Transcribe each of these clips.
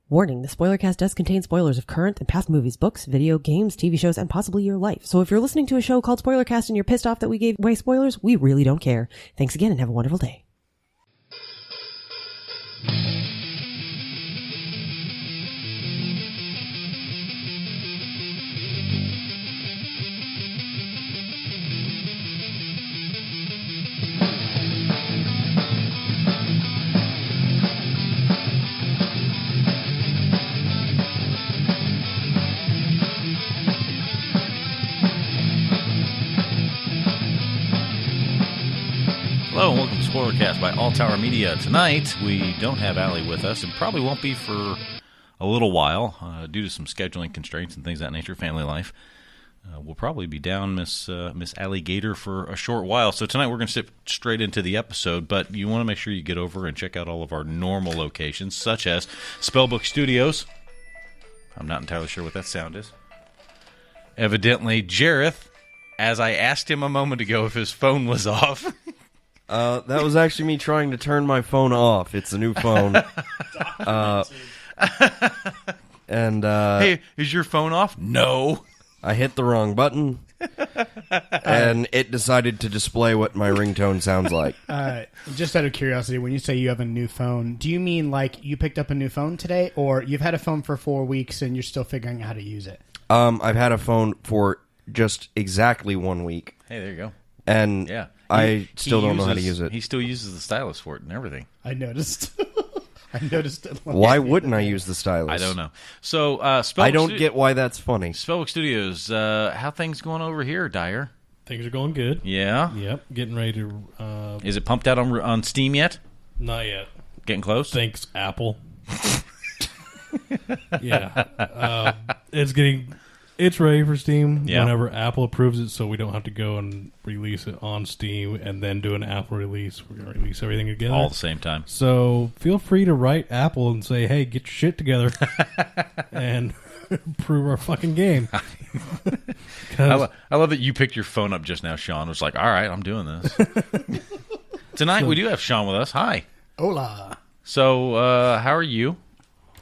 Warning, the Spoilercast does contain spoilers of current and past movies, books, video, games, TV shows, and possibly your life. So if you're listening to a show called Spoilercast and you're pissed off that we gave away spoilers, we really don't care. Thanks again and have a wonderful day. Hello and welcome to Spoilercast by All Tower Media. Tonight, we don't have Allie with us and probably won't be for a little while due to some scheduling constraints and things of that nature, family life. We'll probably be down Miss Alligator for a short while. So tonight we're going to sit straight into the episode, but you want to make sure you get over and check out all of our normal locations, such as Spellbook Studios. I'm not entirely sure what that sound is. Evidently, Jareth, as I asked him a moment ago if his phone was off... that was actually me trying to turn my phone off. It's a new phone. Hey, is your phone off? No. I hit the wrong button, and it decided to display what my ringtone sounds like. Just out of curiosity, when you say you have a new phone, do you mean like you picked up a new phone today, or you've had a phone for 4 weeks and you're still figuring out how to use it? I've had a phone for just exactly 1 week. Hey, there you go. And yeah. I still don't know how to use it. He still uses the stylus for it and everything. I noticed. I noticed it. Why wouldn't I use the stylus? I don't know. So, I don't get why that's funny. Spellbook Studios, how things going over here, Dyer? Things are going good. Yeah? Yep. Getting ready to... Is it pumped out on Steam yet? Not yet. Getting close? Thanks, Apple. Yeah. It's ready for Steam whenever Apple approves it, so we don't have to go and release it on Steam and then do an Apple release. We're going to release everything together. All at the same time. So feel free to write Apple and say, hey, get your shit together and approve our fucking game. I love that you picked your phone up just now, Shawn. It was like, all right, I'm doing this. Tonight we do have Shawn with us. Hi. Hola. So how are you?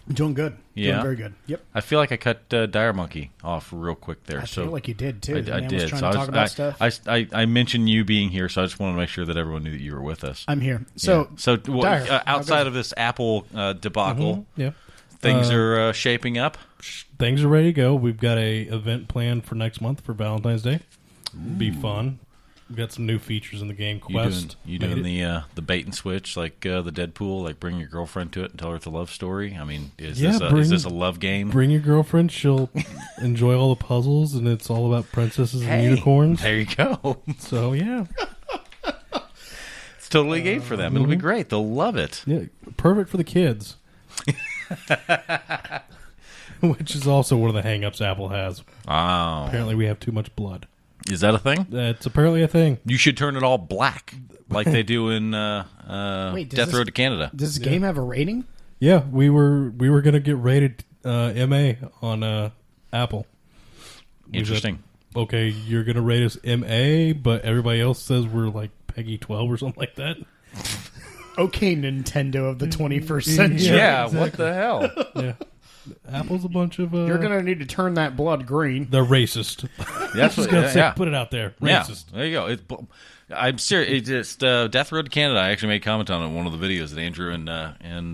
I'm doing good. Yeah. Doing very good. Yep. I feel like I cut Dire Monkey off real quick there. I feel like you did, too. I did. Was trying to talk about stuff. I mentioned you being here, so I just wanted to make sure that everyone knew that you were with us. I'm here. So, Dire, outside of this Apple debacle, things are shaping up? Things are ready to go. We've got a event planned for next month for Valentine's Day. It'll be fun. We've got some new features in the game. Quest. You doing the bait and switch, like the Deadpool, like bring your girlfriend to it and tell her it's a love story? I mean, is this a love game? Bring your girlfriend. She'll enjoy all the puzzles, and it's all about princesses and unicorns. There you go. So, yeah. It's totally a game for them. It'll be great. They'll love it. Yeah, perfect for the kids. Which is also one of the hang-ups Apple has. Oh. Apparently we have too much blood. Is that a thing? It's apparently a thing. You should turn it all black, like they do in Death Road to Canada. Does this game have a rating? Yeah, we were going to get rated MA on Apple. Interesting. Said, okay, you're going to rate us MA, but everybody else says we're like Peggy 12 or something like that. Okay, Nintendo of the 21st century. Yeah, exactly. What the hell? Yeah. Apple's a bunch of... You're going to need to turn that blood green. They're racist. That's what going to say. Put it out there. Racist. Yeah, there you go. I'm serious. It's Death Road to Canada. I actually made a comment on it in one of the videos that Andrew and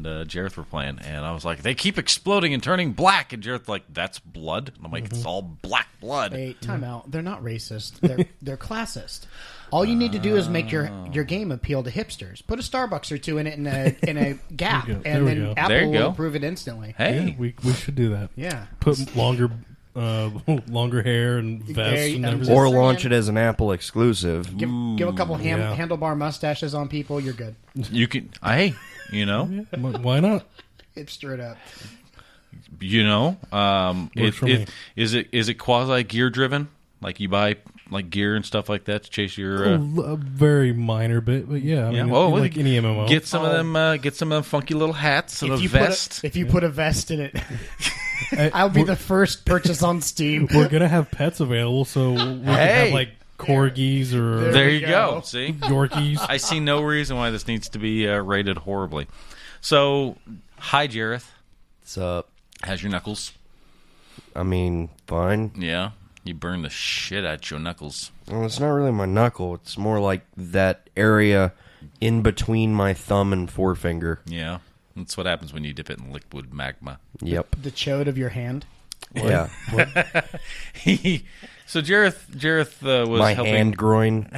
Jareth were playing, and I was like, they keep exploding and turning black, and Jareth like, that's blood? And I'm like, it's all black blood. Hey, time out. They're not racist. They're classist. All you need to do is make your game appeal to hipsters. Put a Starbucks or two in it in a Gap, and then Apple will approve it instantly. Hey, yeah, we should do that. Yeah, put longer hair and vests and everything, or launch it as an Apple exclusive. Give a couple handlebar mustaches on people. You're good. You can. Hey, you know, why not? Hipster it up. You know, is it quasi gear driven? Like you buy like gear and stuff like that to chase your a very minor bit, but yeah. I mean, like any MMO. Get some of them funky little hats and a vest. If you put a vest in it, I'll be the first purchase on Steam. We're gonna have pets available, so we can have like corgis or there you go. See, Yorkies. I see no reason why this needs to be rated horribly. So, hi, Jareth. What's up? How's your knuckles? I mean, fine. Yeah? You burn the shit out your knuckles. Well, it's not really my knuckle. It's more like that area in between my thumb and forefinger. Yeah. That's what happens when you dip it in liquid magma. Yep. The chode of your hand. Yeah. So Jareth was my helping... hand groin.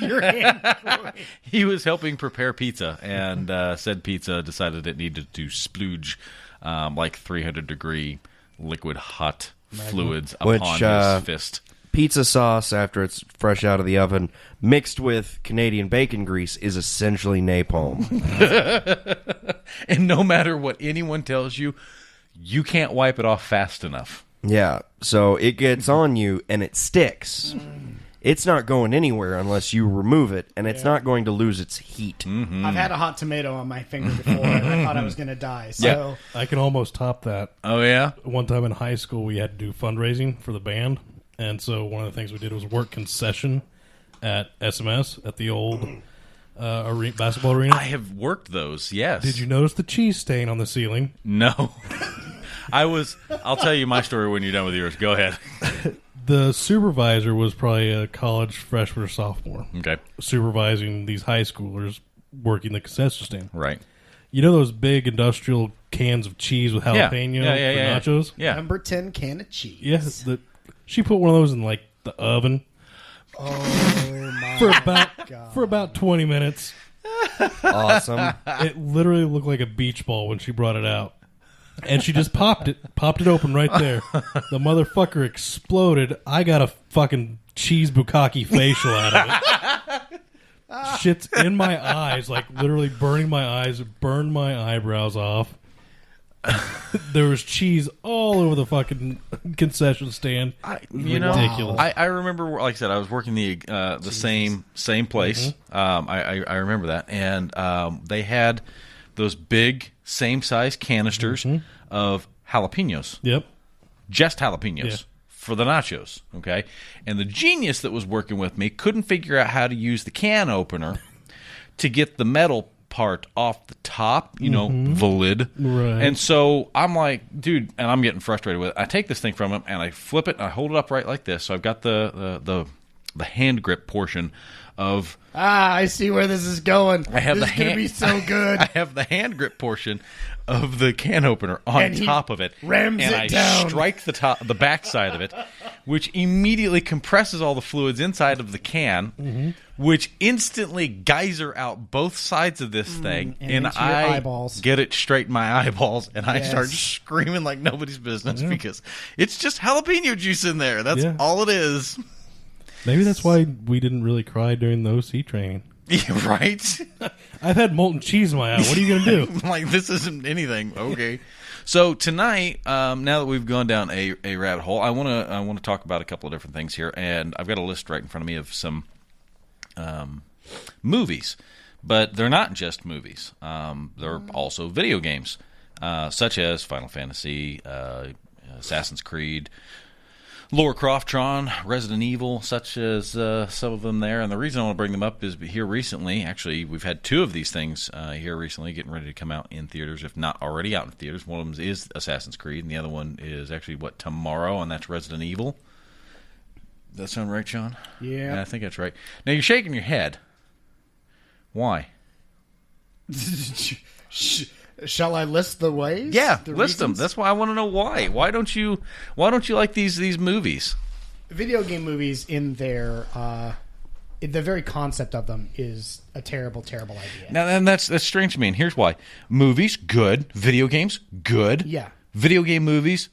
Your hand groin. He was helping prepare pizza, and said pizza decided it needed to splooge like 300-degree liquid hot fluids upon his fist. Pizza sauce, after it's fresh out of the oven, mixed with Canadian bacon grease, is essentially napalm. And no matter what anyone tells you, you can't wipe it off fast enough. Yeah, so it gets on you and it sticks. It's not going anywhere unless you remove it, and it's not going to lose its heat. Mm-hmm. I've had a hot tomato on my finger before, and I thought I was going to die. So I can almost top that. Oh, yeah? One time in high school, we had to do fundraising for the band, and so one of the things we did was work concession at SMS, at the old basketball arena. I have worked those, yes. Did you notice the cheese stain on the ceiling? No. I'll tell you my story when you're done with yours. Go ahead. The supervisor was probably a college freshman or sophomore. Okay. Supervising these high schoolers working the concession stand. Right. You know those big industrial cans of cheese with jalapeno for nachos? Yeah. number 10 can of cheese. Yes. She put one of those in like the oven. Oh my for about 20 minutes. Awesome. It literally looked like a beach ball when she brought it out. And she just popped it open right there. The motherfucker exploded. I got a fucking cheese bukkake facial out of it. Shit's in my eyes, like literally burning my eyes, burned my eyebrows off. There was cheese all over the fucking concession stand. Ridiculous. I remember, like I said, I was working the same place. Mm-hmm. I remember that, and they had those big same size canisters of jalapenos. Yep, just jalapenos for the nachos. Okay, and the genius that was working with me couldn't figure out how to use the can opener to get the metal part off the top, the lid. Right. And so I'm like, dude, and I'm getting frustrated with it. I take this thing from him and I flip it and I hold it upright like this. So I've got the hand grip portion of. I see where this is going. I have this is going to be so good. I have the hand grip portion of the can opener on top of it, rams and it I down. strike the back side of it, which immediately compresses all the fluids inside of the can, which instantly geyser out both sides of this thing, and I eyeballs. Get it straight in my eyeballs, and I start screaming like nobody's business because it's just jalapeno juice in there. That's all it is. Maybe that's why we didn't really cry during the OC training. Yeah, right? I've had molten cheese in my eye. What are you going to do? Like, this isn't anything. Okay. So tonight, now that we've gone down a rabbit hole, I want to talk about a couple of different things here, and I've got a list right in front of me of some movies, but they're not just movies. They're also video games, such as Final Fantasy, Assassin's Creed, Lara Croft, Tron, Resident Evil, such as some of them there. And the reason I want to bring them up is here recently, actually, we've had two of these things here recently getting ready to come out in theaters, if not already out in theaters. One of them is Assassin's Creed, and the other one is actually, tomorrow, and that's Resident Evil. Does that sound right, Shawn? Yeah. I think that's right. Now, you're shaking your head. Why? Shall I list the ways? Yeah, list them. That's why I want to know why. Why don't you like these movies? Video game movies, in their the very concept of them is a terrible, terrible idea. Now, and that's strange to me. And here's why: movies, good; video games, good. Yeah. Video game movies,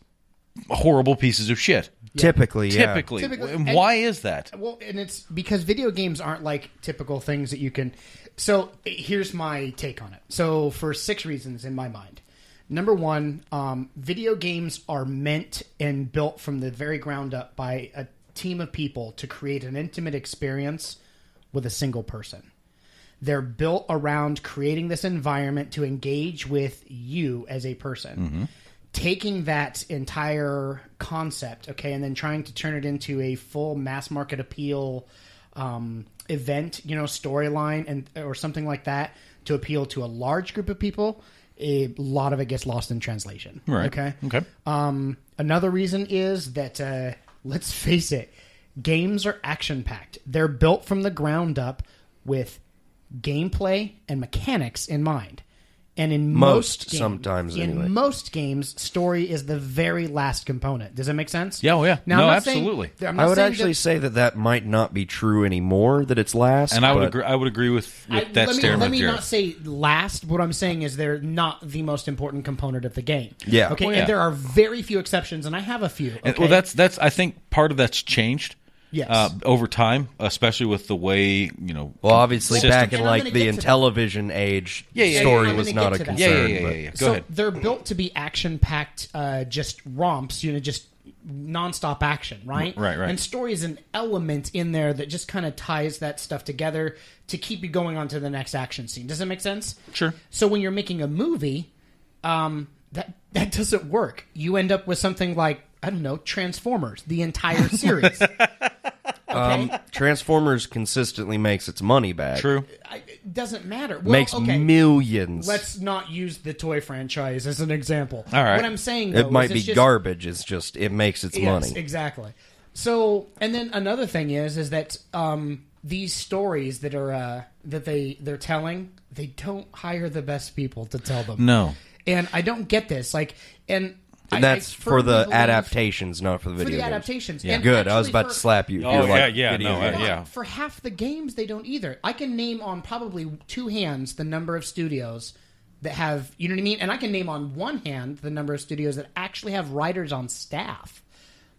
horrible pieces of shit. Yeah. Typically. And why is that? Well, and it's because video games aren't like typical things that you can. So here's my take on it. So for 6 reasons in my mind. Number one, video games are meant and built from the very ground up by a team of people to create an intimate experience with a single person. They're built around creating this environment to engage with you as a person. Mm-hmm. Taking that entire concept, and then trying to turn it into a full mass market appeal event, storyline or something like that to appeal to a large group of people a lot of it gets lost in translation. Right. Okay. Okay. Another reason is that, let's face it, games are action-packed. They're built from the ground up with gameplay and mechanics in mind. And in most games, sometimes anyway. in most games, story is the very last component. Does that make sense? Yeah, well, yeah. Now, No, I'm not absolutely. Saying, I'm not I would saying actually say that might not be true anymore, that it's last. And I would but- agree. I would agree with that let statement, me Jared. not say last. What I'm saying is they're not the most important component of the game. Yeah. Okay. Well, yeah. And there are very few exceptions, and I have a few. And, Okay? well, that's. I think part of that's changed. Yes. Over time, especially with the way Well, obviously, systems- back in And I'm like gonna the get to that. Intellivision age, Yeah, story I'm was gonna not get a to that. concern. Yeah. but- Go ahead. They're built to be action-packed, just romps, just nonstop action, right? Right. And story is an element in there that just kind of ties that stuff together to keep you going on to the next action scene. Does that make sense? Sure. So when you're making a movie, that doesn't work. You end up with something like, I don't know, Transformers, the entire series. Okay? Transformers consistently makes its money back. True. It doesn't matter. Well, Makes okay. millions. Let's not use the toy franchise as an example. All right. What I'm saying, though, It might is be it's just, garbage. It's just it makes its Yes, money. exactly. So, and then another thing is that these stories that are that they're telling, they don't hire the best people to tell them. No. And I don't get this. And that's I for firmly the believe- adaptations, not for the For video the games. adaptations. Yeah. And Good. I was actually about to slap you. if Oh, you're yeah, like yeah, video no, games. yeah. For half the games, they don't either. I can name on probably two hands the number of studios that have, you know what I mean? And I can name on one hand the number of studios that actually have writers on staff.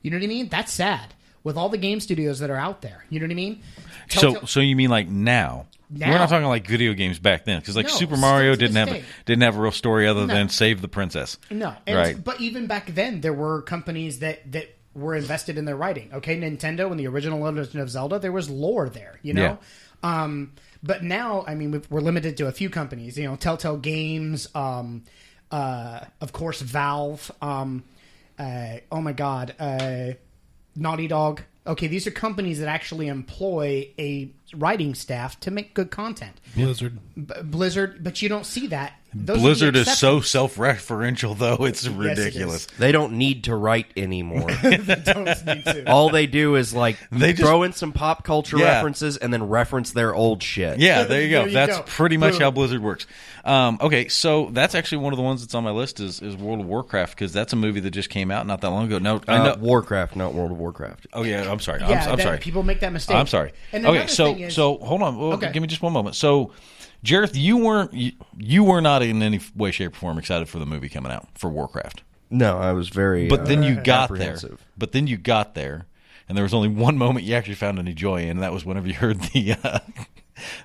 You know what I mean? That's sad. With all the game studios that are out there. You know what I mean? So you mean like now? Now. We're not talking like video games back then, because like No, Super Mario still to didn't this have day. a real story other No. than save the princess. No. And, Right. But even back then, there were companies that were invested in their writing. Okay, Nintendo and the original Legend of Zelda, there was lore there, you know? But now, I mean, we're limited to a few companies. You know, Telltale Games, of course, Valve, oh my God, Naughty Dog. Okay, these are companies that actually employ a writing staff to make good content. Blizzard. Blizzard, but you don't see that. Those are the Blizzard is so exceptions. self-referential, though. It's it ridiculous. is. They don't need to write anymore. Don't need to. All they do is like They just- throw in some pop culture Yeah. references and then reference their old shit. Yeah, there you go. There you That's go. pretty much Boom. how Blizzard works. Okay, so that's actually one of the ones that's on my list is World of Warcraft, because that's a movie that just came out not that long ago. No, I know. Warcraft, not World of Warcraft. Oh yeah, I'm sorry. Yeah, I'm that- sorry. people make that mistake. I'm sorry. And Okay, another thing is- so hold on. Well, Okay. Give me just one moment. So, Jareth, you were not in any way, shape, or form excited for the movie coming out for Warcraft. No, I was very. But then you got there. apprehensive. But then you got there, and there was only one moment you actually found any joy in, and that was whenever you heard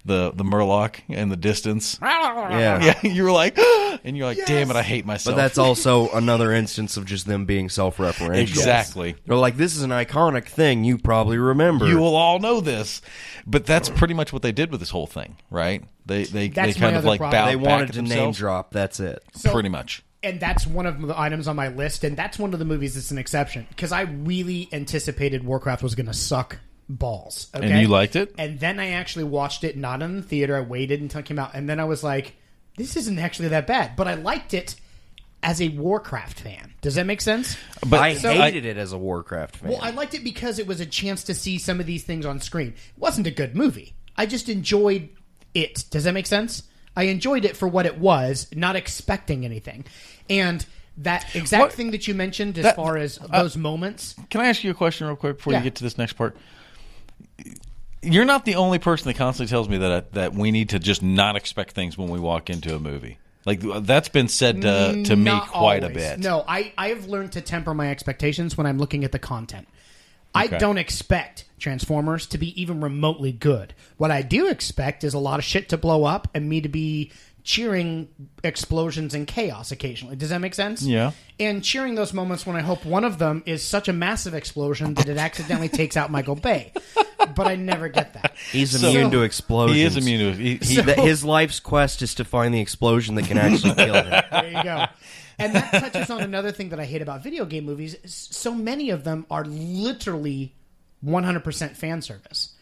the Murloc in the distance. Yeah. Yeah, you were like, and you're like, damn it, I hate myself. But that's also another instance of just them being self-referential. exactly. They're like, this is an iconic thing you probably remember. You will all know this, but that's pretty much what they did with this whole thing, right? They That's kind my of other like problem. bowed They back wanted at to name themselves. drop. That's it. So- Pretty much. And that's one of the items on my list, and that's one of the movies that's an exception because I really anticipated Warcraft was going to suck balls. Okay? And you liked it? And then I actually watched it, not in the theater. I waited until it came out, and then I was like, "This isn't actually that bad." But I liked it as a Warcraft fan. Does that make sense? But I hated it as a Warcraft fan. Well, I liked it because it was a chance to see some of these things on screen. It wasn't a good movie. I just enjoyed it. Does that make sense? I enjoyed it for what it was, not expecting anything. And that exact What- thing that you mentioned as that- far as those moments. Can I ask you a question real quick before Yeah. you get to this next part? You're not the only person that constantly tells me that we need to just not expect things when we walk into a movie. Like that's been said to me Not quite a always. bit. No, I have learned to temper my expectations when I'm looking at the content. I Okay. don't expect Transformers to be even remotely good. What I do expect is a lot of shit to blow up and me to be cheering explosions and chaos occasionally. Does that make sense? Yeah. And cheering those moments when I hope one of them is such a massive explosion that it accidentally takes out Michael Bay. But I never get that. He's immune to explosions. He is immune to His life's quest is to find the explosion that can actually kill him. There you go. And that touches on another thing that I hate about video game movies. So many of them are literally 100% fan service.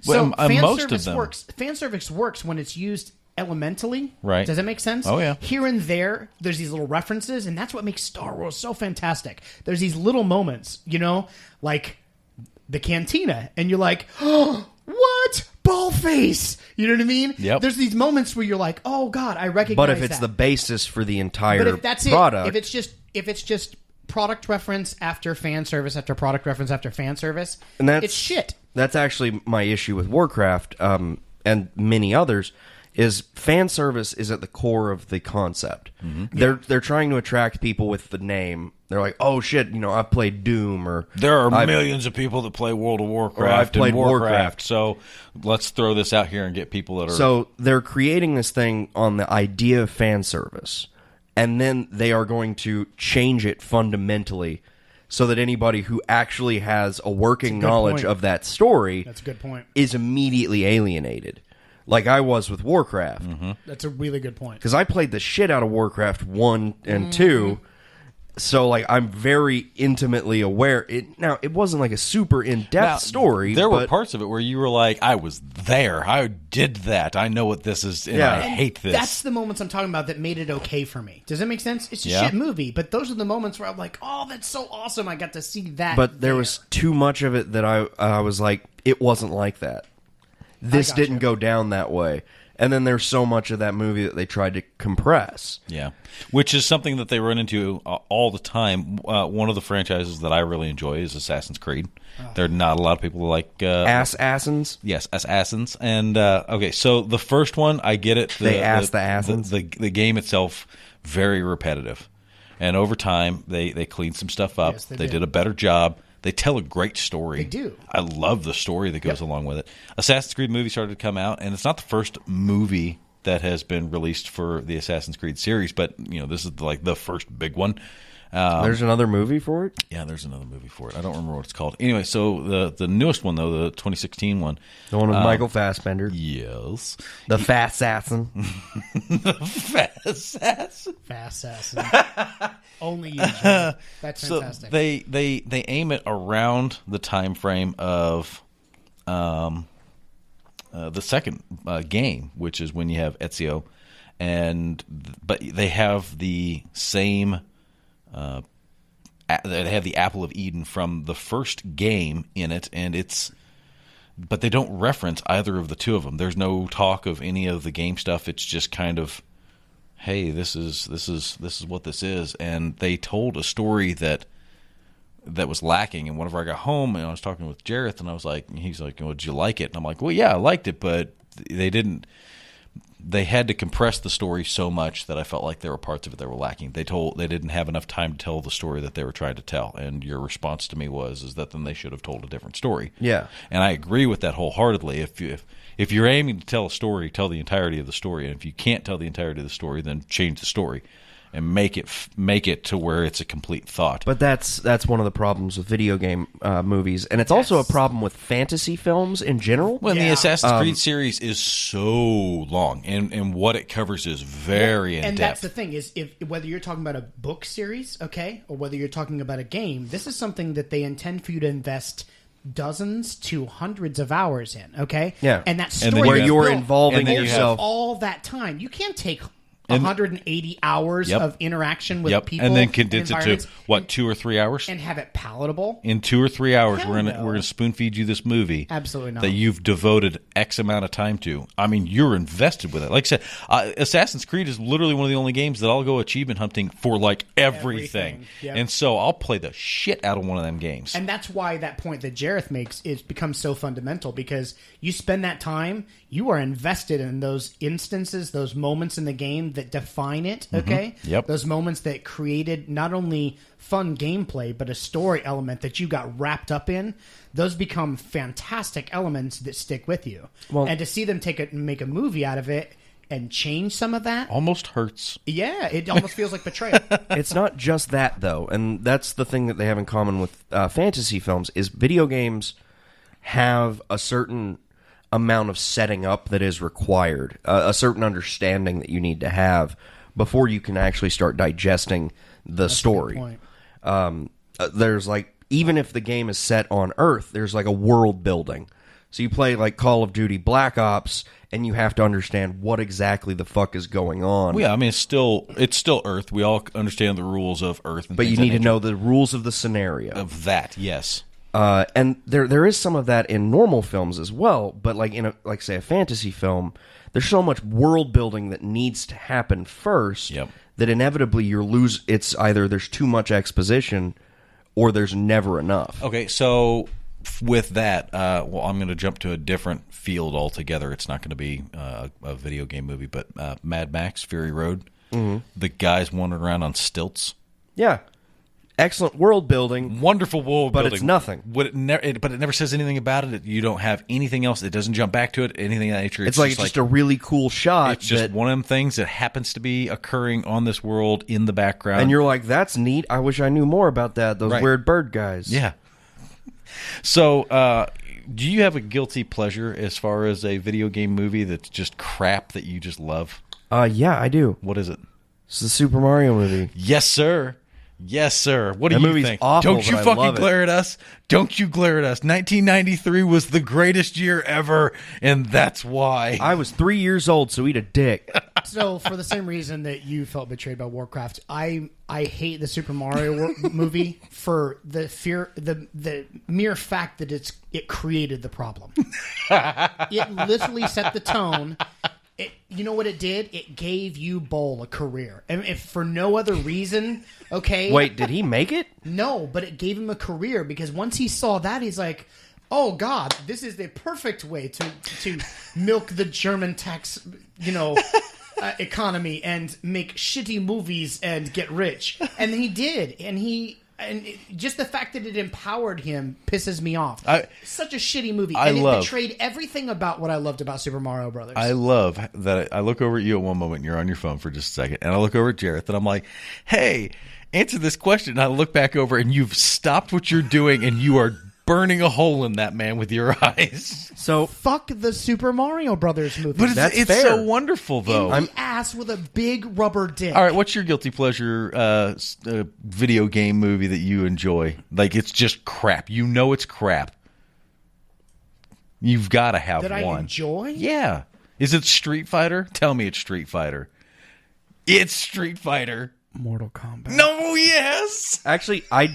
Well, So fan most of service them. works. Fan service works when it's used elementally. Right. Does that make sense? Oh, yeah. Here and there, there's these little references, and that's what makes Star Wars so fantastic. There's these little moments, like the cantina, and you're like, oh, what? Ballface! You know what I mean? Yep. There's these moments where you're like, oh, God, I recognize But if it's that. the basis for the entire But if that's product, if it's just product reference after fan service after product reference after fan service, and that's it's shit. That's actually my issue with Warcraft and many others. Is fan service is at the core of the concept. Mm-hmm. They're trying to attract people with the name. They're like, oh shit, I've played Doom, or there are millions of people that play World of Warcraft. Or I've played and Warcraft, so let's throw this out here and get people that are. So they're creating this thing on the idea of fan service, and then they are going to change it fundamentally so that anybody who actually has a working knowledge point. of that story That's a good point. is immediately alienated. Like I was with Warcraft. That's a really good point. Because I played the shit out of Warcraft 1 and 2, so like I'm very intimately aware. Now, it wasn't like a super in-depth story. There were but parts of it where you were like, I was there. I did that. I know what this is, and I hate this. That's the moments I'm talking about that made it okay for me. Does that make sense? It's a Yeah. shit movie, but those are the moments where I'm like, oh, that's so awesome. I got to see that. But there was too much of it that I was like, it wasn't like that. This gotcha. didn't go down that way. And then there's so much of that movie that they tried to compress. Yeah, which is something that they run into all the time. One of the franchises that I really enjoy is Assassin's Creed. There are not a lot of people who like... Assassins? Yes, Assassins. And, okay, so the first one, I get it. The Assassins? The game itself, very repetitive. And over time, they cleaned some stuff up. Yes, they they did did. a better job. They tell a great story. They do. I love the story that goes along with it. Assassin's Creed movie started to come out, and it's not the first movie that has been released for the Assassin's Creed series, but this is like the first big one. There's another movie for it? Yeah, there's another movie for it. I don't remember what it's called. Anyway, so the newest one, though, the 2016 one. The one with Michael Fassbender? Yes. The Fast Assassin? Fast Assassin. Fast assassin. Only you. Jim. That's So fantastic. they aim it around the time frame of the second game, which is when you have Ezio, but they have the same. They have the Apple of Eden from the first game in it, but they don't reference either of the two of them. There's no talk of any of the game stuff. It's just kind of, hey, this is what this is, and they told a story that was lacking. And whenever I got home and I was talking with Jareth, and he's like, well, did you like it? And I'm like, well, yeah, I liked it, but they didn't. They had to compress the story so much that I felt like there were parts of it that were lacking. They didn't have enough time to tell the story that they were trying to tell. And your response to me is that then they should have told a different story. Yeah. And I agree with that wholeheartedly. If you're aiming to tell a story, tell the entirety of the story. And if you can't tell the entirety of the story, then change the story and make it to where it's a complete thought. But that's one of the problems with video game movies. And it's also a problem with fantasy films in general. When the Yeah. Assassin's Creed series is so long, and what it covers is very in and depth. that's the thing is, if whether you're talking about a book series, okay, or whether you're talking about a game, this is something that they intend for you to invest dozens to hundreds of hours in, okay? Yeah. And that And then story Where you you're built involving and then you yourself. all that time. You can't take 180 hours Yep. of interaction with people and then condense it to environments 2 or 3 hours. and have it palatable. In 2 or 3 hours, Hell we're no. gonna spoon feed you this movie. Absolutely not. That you've devoted X amount of time to. I mean, you're invested with it. Like I said, Assassin's Creed is literally one of the only games that I'll go achievement hunting for, like everything. Yep. And so I'll play the shit out of one of them games. And that's why that point that Jareth makes is becomes so fundamental, because you spend that time, you are invested in those instances, those moments in the game that define it, okay? Yep. Those moments that created not only fun gameplay, but a story element that you got wrapped up in. Those become fantastic elements that stick with you. Well- and to see them make a movie out of it and change some of that, Almost hurts. yeah, it almost feels like betrayal. It's not just that, though, and that's the thing that they have in common with fantasy films, is video games have a certain amount of setting up that is required, a certain understanding that you need to have before you can actually start digesting the story. Good point. There's like, even if the game is set on Earth, there's like a world building. So you play like Call of Duty Black Ops, and you have to understand what exactly the fuck is going on. Well, yeah, I mean, it's still Earth. We all understand the rules of Earth. But you need to know the rules of the scenario. Of that, yes. And there is some of that in normal films as well. But like in say a fantasy film, there's so much world building that needs to happen first that inevitably it's either there's too much exposition or there's never enough. Okay, so with that, I'm going to jump to a different field altogether. It's not going to be a video game movie, but Mad Max, Fury Road. Mm-hmm. The guys wandering around on stilts. Yeah. Excellent world building. Wonderful world building. But it's nothing. But it never says anything about it. You don't have anything else. It doesn't jump back to it, anything of that nature. It's just a really cool shot. It's just one of them things that happens to be occurring on this world in the background. And you're like, that's neat. I wish I knew more about that. Those weird bird guys. Yeah. So, do you have a guilty pleasure as far as a video game movie that's just crap that you just love? Yeah, I do. What is it? It's the Super Mario movie. Yes, sir. Yes, sir. What do you think? Awful, Don't you fucking glare at us. Don't you glare at us. 1993 was the greatest year ever, and that's why. I was 3 years old, so eat a dick. So, for the same reason that you felt betrayed by Warcraft, I hate the Super Mario movie for the mere fact that it created the problem. It literally set the tone. You know what it did? It gave you Bowl a career. And if for no other reason, okay. Wait, did he make it? No, but it gave him a career because once he saw that, he's like, oh, God, this is the perfect way to milk the German tax, economy and make shitty movies and get rich. And he did. Just the fact that it empowered him pisses me off. Such a shitty movie. It betrayed everything about what I loved about Super Mario Brothers. I love that I look over at you at one moment and you're on your phone for just a second. And I look over at Jareth and I'm like, hey, answer this question. And I look back over and you've stopped what you're doing and you are burning a hole in that man with your eyes. So fuck the Super Mario Brothers movie. But it's so wonderful, though. In the ass with a big rubber dick. All right, what's your guilty pleasure video game movie that you enjoy? Like, it's just crap. You know it's crap. You've got to have that one. I enjoy? Yeah. Is it Street Fighter? Tell me it's Street Fighter. It's Street Fighter. Mortal Kombat. No, yes. Actually, I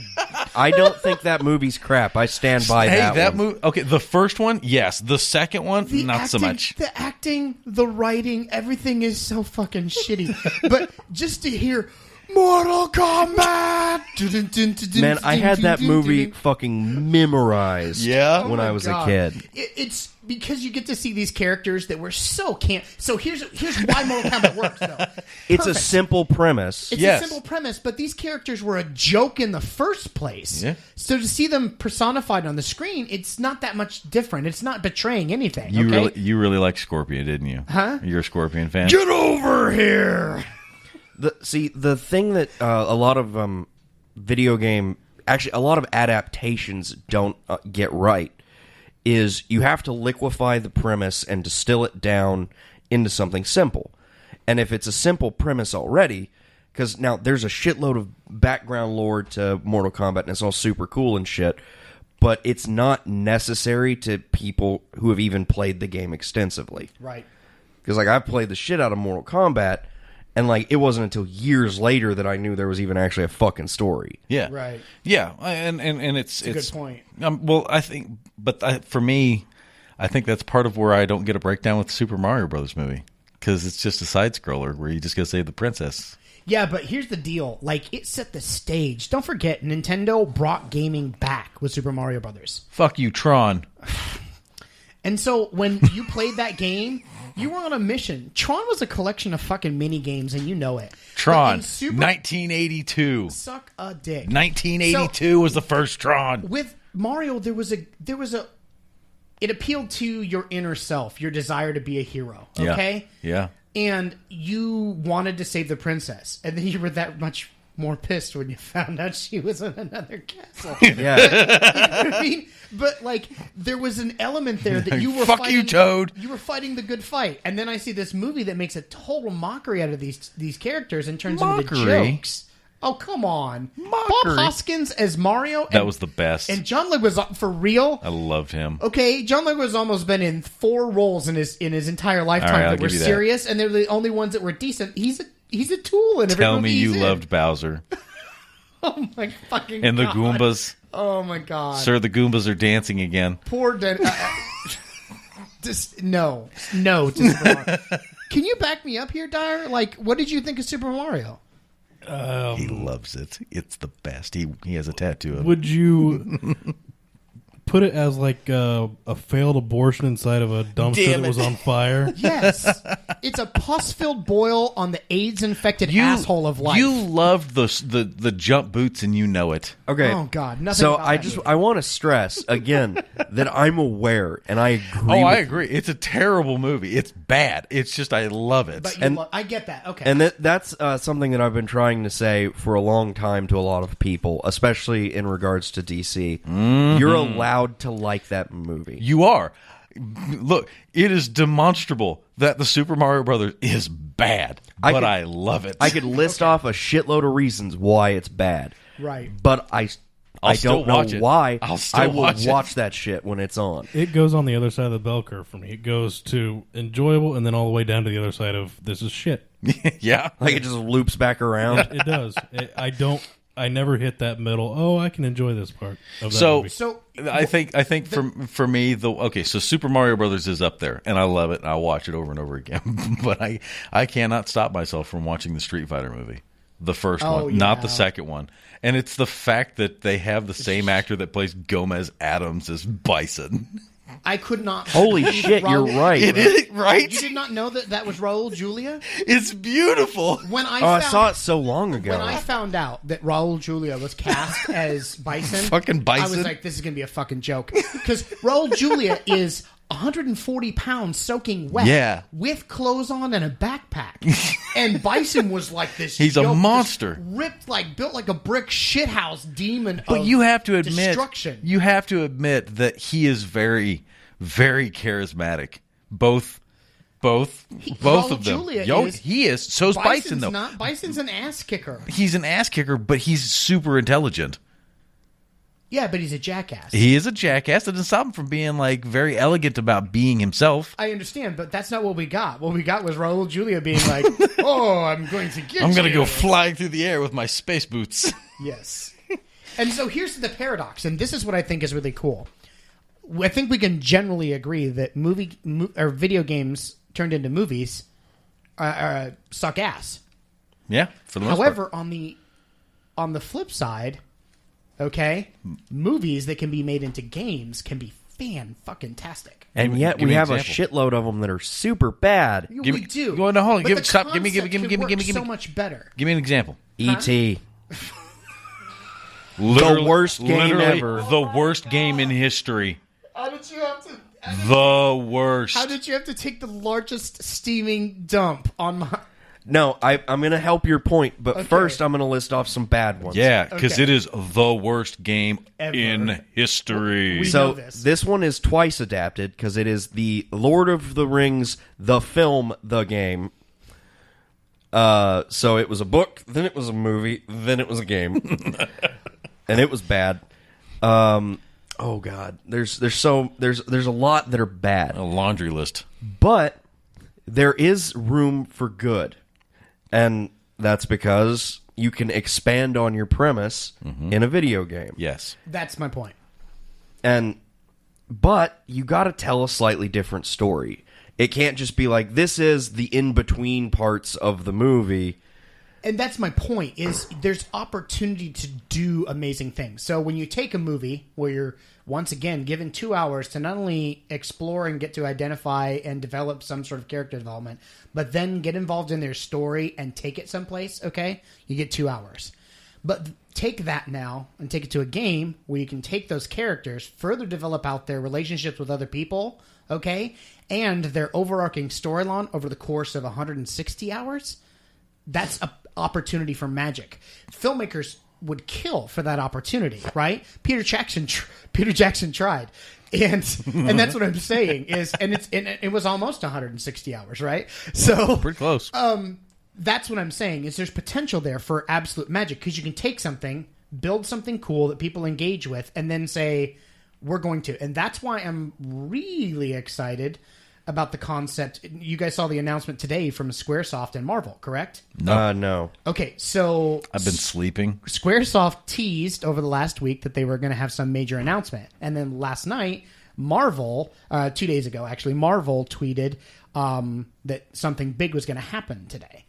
don't think that movie's crap. I stand by that movie. Okay, the first one, yes. The second one, not so much. The acting, the writing, everything is so fucking shitty. But just to hear Mortal Kombat. Man, I had that movie fucking memorized when I was a kid. It's because you get to see these characters that were so So here's why Mortal Kombat works, though. It's a simple premise. It's a simple premise, but these characters were a joke in the first place. Yeah. So to see them personified on the screen, it's not that much different. It's not betraying anything. You really liked Scorpion, didn't you? Huh? You're a Scorpion fan? Get over here! The thing that a lot of video game... Actually, a lot of adaptations don't get right is you have to liquefy the premise and distill it down into something simple. And if it's a simple premise already, because now there's a shitload of background lore to Mortal Kombat and it's all super cool and shit, but it's not necessary to people who have even played the game extensively. Right. Because I've played the shit out of Mortal Kombat, and it wasn't until years later that I knew there was even actually a fucking story. Yeah. Right. Yeah, and it's a good point. Well, I think, for me, I think that's part of where I don't get a breakdown with the Super Mario Brothers movie because it's just a side scroller where you just go save the princess. Yeah, but here's the deal: it set the stage. Don't forget, Nintendo brought gaming back with Super Mario Brothers. Fuck you, Tron. And so when you played that game, you were on a mission. Tron was a collection of fucking mini games, and you know it. Tron, 1982. Suck a dick. 1982 was the first Tron. With Mario, there was a. It appealed to your inner self, your desire to be a hero. Okay. Yeah. And you wanted to save the princess, and then you were that much more pissed when you found out she was in another castle. Yeah. You know what I mean? But there was an element there that you were Fuck fighting. You, Toad. You were fighting the good fight, and then I see this movie that makes a total mockery out of these characters and turns them into jokes. Oh, come on. Mockery. Bob Hoskins as Mario. That was the best. And John Leguizamo, for real. I loved him. Okay, John Leguizamo's been in 4 roles in his entire lifetime All right, I'll that were give you that. serious, and they're the only ones that were decent. He's a tool in every Tell movie me you he's in. loved Bowser. Oh my fucking And the God. Goombas. Oh my God. Sir, the Goombas are dancing again. Poor just no, to Super Mario. Can you back me up here, Dyer? Like, what did you think of Super Mario? He loves it. It's the best. He has a tattoo of it. Would you put it as like a failed abortion inside of a dumpster that was on fire? Yes. It's a pus-filled boil on the AIDS-infected asshole of life. You loved the jump boots, and you know it. Okay. Oh, God. Nothing So about I that just movie. I want to stress again that I'm aware and I agree. I with agree. It's a terrible movie. It's bad. It's just I love it. But you I get that. Okay. And that's something that I've been trying to say for a long time to a lot of people, especially in regards to DC. Mm-hmm. You're allowed to like that movie. You are. Look, it is demonstrable that the Super Mario Brothers is bad, but I love it. I could list off a shitload of reasons why it's bad. Right. But I still don't know watch it. why. I'll still I will watch it. watch that shit when it's on. It goes on the other side of the bell curve for me. It goes to enjoyable and then all the way down to the other side of this is shit. Yeah. Like it just loops back around. It does. I never hit that middle. Oh, I can enjoy this part of that movie. So I think for me so Super Mario Brothers is up there, and I love it. And I'll watch it over and over again, but I cannot stop myself from watching the Street Fighter movie, the first one, not the second one. And it's the fact that they have the same actor that plays Gomez Adams as Bison. I could not. Holy believe shit, you're Raul- right. It is right. You did not know that was Raul Julia? It's beautiful. When I I found, saw it so long ago. When I found out that Raul Julia was cast as Bison, Fucking Bison. I was like, this is going to be a fucking joke. Because Raul Julia is 140 pounds soaking wet, Yeah. with clothes on and a backpack. And Bison was like this. He's a yoked, monster. this ripped, built like a brick shithouse demon. But of you have to admit, destruction. you have to admit that he is very, very charismatic. Both Raul of them. Julia Yo, is. he is. So's Bison, though. Bison's an ass kicker. He's an ass kicker, but he's super intelligent. Yeah, but he's a jackass. He is a jackass. That doesn't stop him from being very elegant about being himself. I understand, but that's not what we got. What we got was Raul Julia being like, "Oh, I'm going to get I'm going to you." go flying through the air with my space boots. Yes. And so here's the paradox, and this is what I think is really cool. I think we can generally agree that video games turned into movies suck ass. Yeah, for the most However, part. on the flip side, okay, movies that can be made into games can be fan-fucking-tastic. and yet give we me an have a example. shitload of them that are super bad. Give We me- do. Go on, no, hold on. But Give the it- stop. Give me- concept can work give me- so much better. Give me an example. E.T. Literally, worst game literally ever. The worst game in history. How did you have to? The worst. How did you have to take the largest steaming dump on my? No, I'm going to help your point, but Okay. first I'm going to list off some bad ones. Yeah, because Okay. it is the worst game Ever. in history. We So know this. one is twice adapted because it is the Lord of the Rings, the film, the game. So it was a book, then it was a movie, then it was a game, and it was bad. Oh God, there's a lot that are bad, A laundry list. but there is room for good, and that's because you can expand on your premise in a video game. Yes. That's my point. But you got to tell a slightly different story. It can't just be like, this is the in-between parts of the movie. And that's my point, is there's opportunity to do amazing things. So when you take a movie where you're, once again, given 2 hours to not only explore and get to identify and develop some sort of character development, but then get involved in their story and take it someplace, okay? You get 2 hours. But take that now and take it to a game where you can take those characters, further develop out their relationships with other people, okay? And their overarching storyline over the course of 160 hours. That's an opportunity for magic. Filmmakers would kill for that opportunity, right? Peter Jackson tried, and that's what I'm saying is, and it was almost 160 hours, right? So Pretty close. That's what I'm saying, is there's potential there for absolute magic, because you can take something, build something cool that people engage with, and then say, we're going to. And that's why I'm really excited about the concept. You guys saw the announcement today from Squaresoft and Marvel, correct? No. Okay, so I've been sleeping. Squaresoft teased over the last week that they were going to have some major announcement. And then last night, Marvel, 2 days ago actually, Marvel tweeted that something big was going to happen today.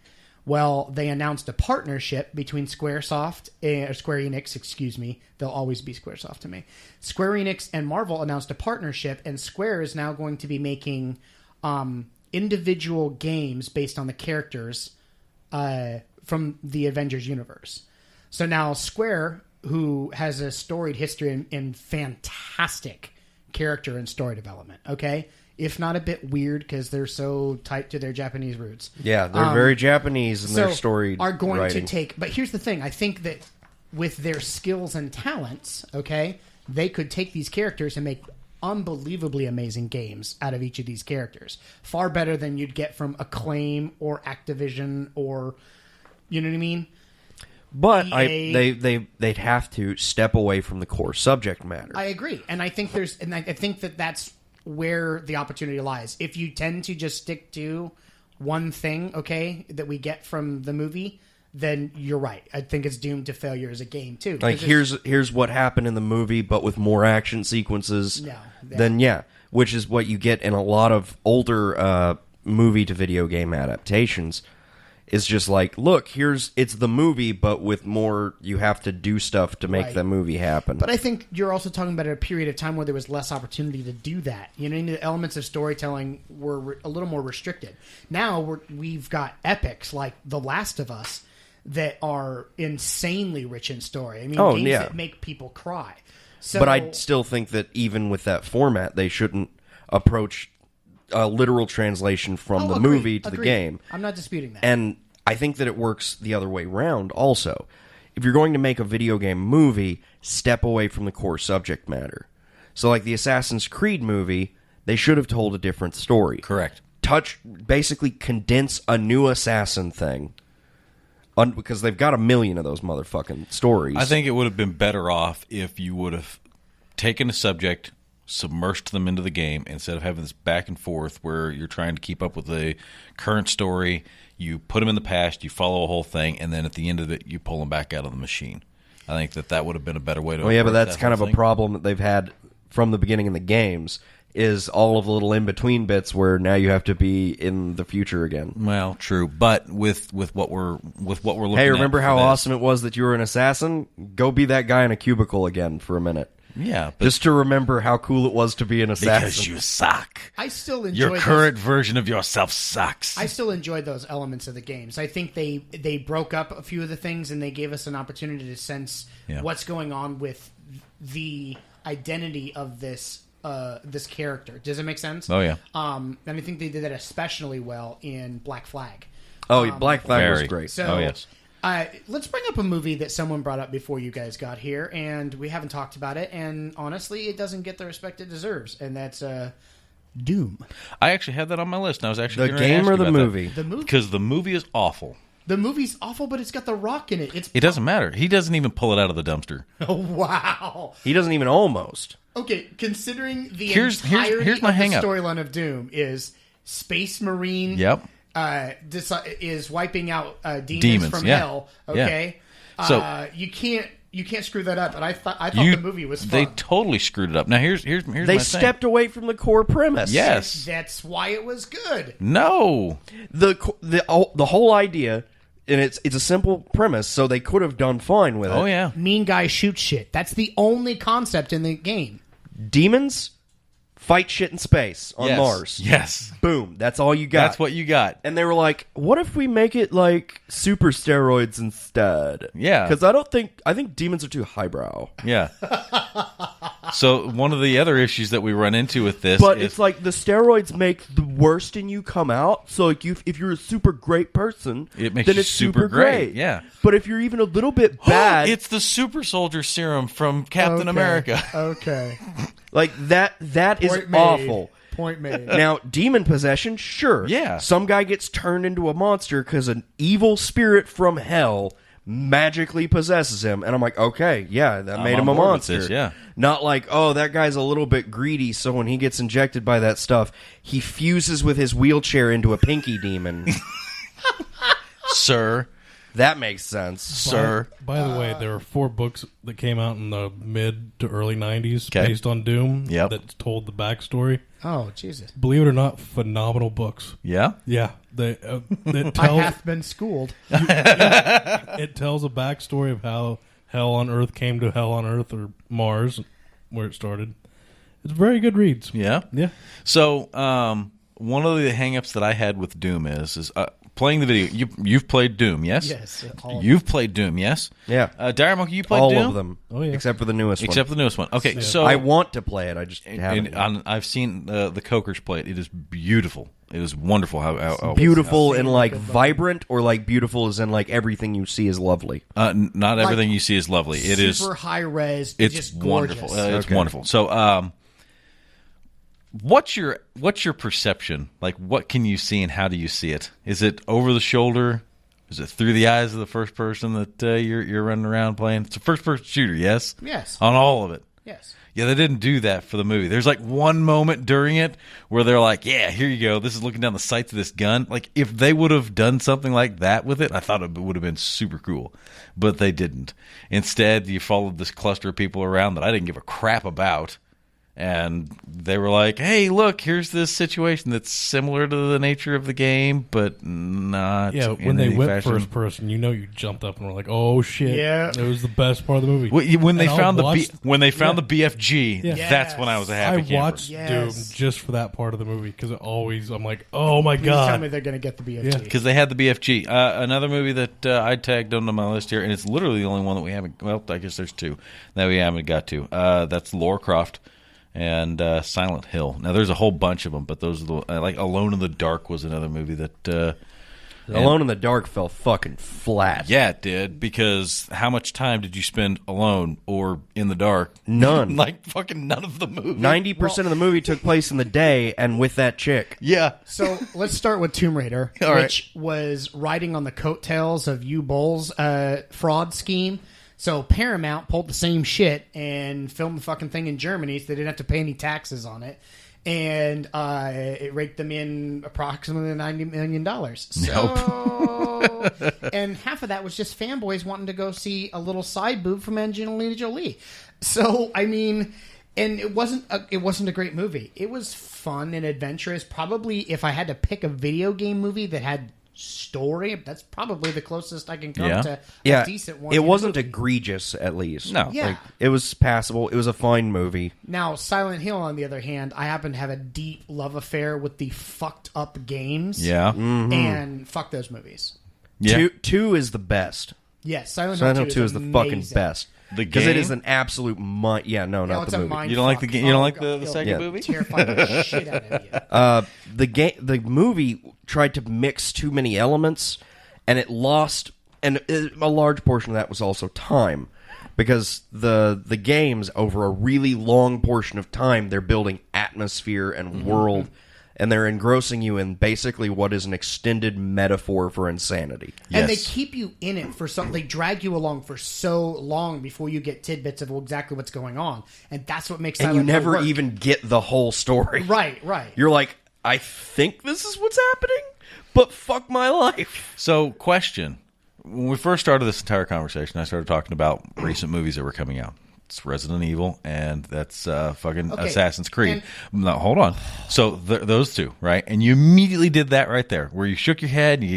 Well, they announced a partnership between Square Enix, excuse me. They'll always be Squaresoft to me. Square Enix and Marvel announced a partnership, and Square is now going to be making individual games based on the characters from the Avengers universe. So now Square, who has a storied history in fantastic character and story development, okay? If not a bit weird, because they're so tight to their Japanese roots. Yeah, they're very Japanese in their story are going writing. to take. But here's the thing: I think that with their skills and talents, okay, they could take these characters and make unbelievably amazing games out of each of these characters. Far better than you'd get from Acclaim or Activision or, you know what I mean? But EA. they'd have to step away from the core subject matter. I agree, and I think I think that's where the opportunity lies. If you tend to just stick to one thing, okay, that we get from the movie, then you're right. I think it's doomed to failure as a game too. Like here's what happened in the movie, but with more action sequences. Which is what you get in a lot of older movie to video game adaptations. It's just like, look, it's the movie, but with more, you have to do stuff to make the movie happen. But I think you're also talking about a period of time where there was less opportunity to do that. You know, the elements of storytelling were a little more restricted. Now we've got epics like The Last of Us that are insanely rich in story. I mean, games that make people cry. So, but I still think that even with that format, they shouldn't approach a literal translation from the movie to the game. I'm not disputing that. And I think that it works the other way around also. If you're going to make a video game movie, step away from the core subject matter. So like the Assassin's Creed movie, they should have told a different story. Correct. Basically condense a new assassin thing. Because they've got 1 million of those motherfucking stories. I think it would have been better off if you would have taken a subject, submersed them into the game, instead of having this back and forth where you're trying to keep up with the current story. You put them in the past, you follow a whole thing, and then at the end of it, you pull them back out of the machine. I think that would have been a better way to. Well, yeah, but that's kind of a problem that they've had from the beginning in the games. Is all of the little in-between bits where now you have to be in the future again. Well, true, but with what we're looking at. Hey, remember how awesome it was that you were an assassin? Go be that guy in a cubicle again for a minute. Yeah, but just to remember how cool it was to be an assassin. Because you suck. I still enjoy your current version of yourself sucks. I still enjoyed those elements of the games. I think they broke up a few of the things and they gave us an opportunity to sense what's going on with the identity of this character. Does it make sense? Oh yeah. And I think they did that especially well in Black Flag. Oh, Black Flag was great. So, yes. Let's bring up a movie that someone brought up before you guys got here, and we haven't talked about it. And honestly, it doesn't get the respect it deserves, and that's Doom. I actually had that on my list. And I was actually the game or the movie? The movie, because the movie is awful. The movie's awful, but it's got The Rock in it. It doesn't matter. He doesn't even pull it out of the dumpster. Oh wow! He doesn't even almost. Okay, considering the here's my of the hang-up. storyline of Doom is Space Marine. Yep. Is wiping out demons from hell. Okay. Yeah. So you can't screw that up. And I thought the movie was fun. They totally screwed it up. Now here's they stepped away from the core premise. Yes, that's why it was good. No, the whole idea. And it's a simple premise, so they could have done fine with it. Oh, yeah. Mean guy shoot shit. That's the only concept in the game. Demons fight shit in space on Mars. Yes. Boom. That's all you got. That's what you got. And they were like, what if we make it like super steroids instead? Yeah. Because I think demons are too highbrow. Yeah. So one of the other issues that we run into with this But is... it's like the steroids make the worst in you come out. So like if you're a super great person, it makes then you it's super great. Yeah. But if you're even a little bit bad... it's the super soldier serum from Captain America. Okay. Like that is awful. Point made. Now, demon possession, sure. Yeah. Some guy gets turned into a monster because an evil spirit from hell magically possesses him. And I'm like, okay, yeah, that made him a monster. This, yeah. Not like, oh, that guy's a little bit greedy, so when he gets injected by that stuff, he fuses with his wheelchair into a pinky demon. Sir. That makes sense. Sir. By the way, there are 4 books that came out in the mid to early 90s Okay. based on Doom Yep. that told the backstory. Oh, Jesus. Believe it or not, phenomenal books. Yeah? Yeah. It I tells, have been schooled. it tells a backstory of how Hell on Earth came to Hell on Earth, or Mars, where it started. It's very good reads. Yeah? Yeah. So, one of the hang-ups that I had with Doom is playing the video. You've played Doom, yes? Yes. all of You've played Doom, yes? Yeah. Dire Monkey, you played All Doom? of them. Oh, yeah. Except for the newest one. Except for the newest one. Okay, so... I want to play it, I just haven't. and I've seen the Cokers play it. It is beautiful. It is wonderful. How Beautiful and like vibrant, or like beautiful as in like everything you see is lovely? not everything you see is lovely. It is super high res. It's just wonderful. gorgeous. It's wonderful. So, what's your perception? Like, what can you see and how do you see it? Is it over the shoulder? Is it through the eyes of the first person that you're running around playing? It's a first person shooter, yes. Yes. On all of it. Yes. Yeah, they didn't do that for the movie. There's like one moment during it where they're like, yeah, here you go. This is looking down the sights of this gun. Like, if they would have done something like that with it, I thought it would have been super cool. But they didn't. Instead, you followed this cluster of people around that I didn't give a crap about. And they were like, hey, look, here's this situation that's similar to the nature of the game, but not When in they any went fashion. first person, you jumped up and were like, "Oh shit!" Yeah. It was the best part of the movie. When they And I found watched- the BFG, Yeah. that's when I was a happy I camper. watched Yes. Doom just for that part of the movie because I'm like, "Oh my Please tell me god!" they're going to get the BFG. Because they had the BFG. Another movie that I tagged onto my list here, and it's literally the only one that we haven't... Well, I guess there's 2 that we haven't got to. That's Lara Croft and Silent Hill. Now, there's a whole bunch of them, but those are the... like, Alone in the Dark was another movie that... Alone in the Dark fell fucking flat. Yeah, it did, because how much time did you spend alone or in the dark? None. Like, fucking none of the movie. 90% of the movie took place in the day and with that chick. Yeah. So let's start with Tomb Raider, All right. which was riding on the coattails of U-Bowl's fraud scheme. So Paramount pulled the same shit and filmed the fucking thing in Germany, so they didn't have to pay any taxes on it. And it raked them in approximately $90 million. So, and half of that was just fanboys wanting to go see a little side boob from Angelina Jolie. So, I mean... And it wasn't a great movie. It was fun and adventurous. Probably if I had to pick a video game movie that had story, that's probably the closest I can come to a decent one. It wasn't egregious, at least. No. Yeah. Like, it was passable. It was a fine movie. Now, Silent Hill, on the other hand, I happen to have a deep love affair with the fucked up games. Yeah. And fuck those movies. Yeah. Two is the best. Yes, Silent Silent Hill Hill 2 is the fucking amazing. best. The Because it game? is an absolute not No, the it's a movie. mind You don't like fuck. the you don't like God, the it'll second movie? terrify the shit out of you. The movie tried to mix too many elements, and it lost. And a large portion of that was also time, because the games, over a really long portion of time, they're building atmosphere and world, and they're engrossing you in basically what is an extended metaphor for insanity. And they Yes. keep you in it for something. They drag you along for so long before you get tidbits of exactly what's going on, and that's what makes. And Silent you Hill never work. even get the whole story. Right. You're like, I think this is what's happening, but fuck my life. So, question. When we first started this entire conversation, I started talking about recent movies that were coming out. It's Resident Evil, and that's fucking Okay, Assassin's Creed. and- No, hold on. So, those two, right? And you immediately did that right there, where you shook your head, and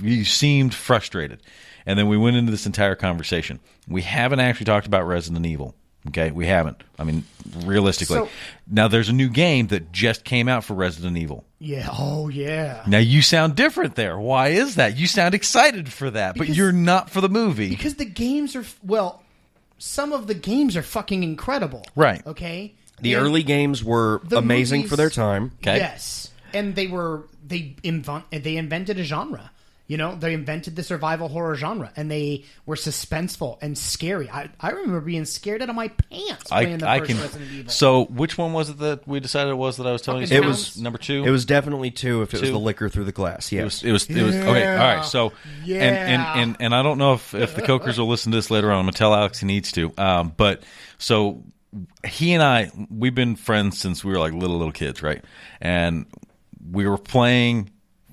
you seemed frustrated. And then we went into this entire conversation. We haven't actually talked about Resident Evil. Okay, we haven't. I mean, realistically. So- now, there's a new game that just came out for Resident Evil. Yeah. Oh, yeah. Now, you sound different there. Why is that? You sound excited for that, but Because- you're not for the movie. Because the games are some of the games are fucking incredible. Right. Okay. The And early games were the amazing movies- for their time. Okay. Yes, and they invented a genre, You know, they invented the survival horror genre, and they were suspenseful and scary. I remember being scared out of my pants playing the first Resident Evil. So, which one was it that we decided it was that I was telling you? It was number 2. It was definitely 2 if it was the liquor through the glass. Yes. It was okay. All right. So, and I don't know if the Cokers will listen to this later on. I'm gonna tell Alex he needs to. But so he and I, we've been friends since we were like little kids, right? And we were playing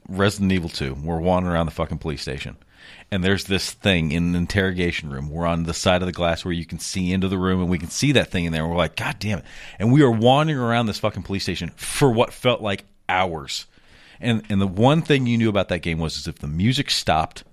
Resident Evil 2. We're wandering around the fucking police station. And there's this thing in an interrogation room. We're on the side of the glass where you can see into the room, and we can see that thing in there. And we're like, God damn it. And we are wandering around this fucking police station for what felt like hours. And the one thing you knew about that game was if the music stopped,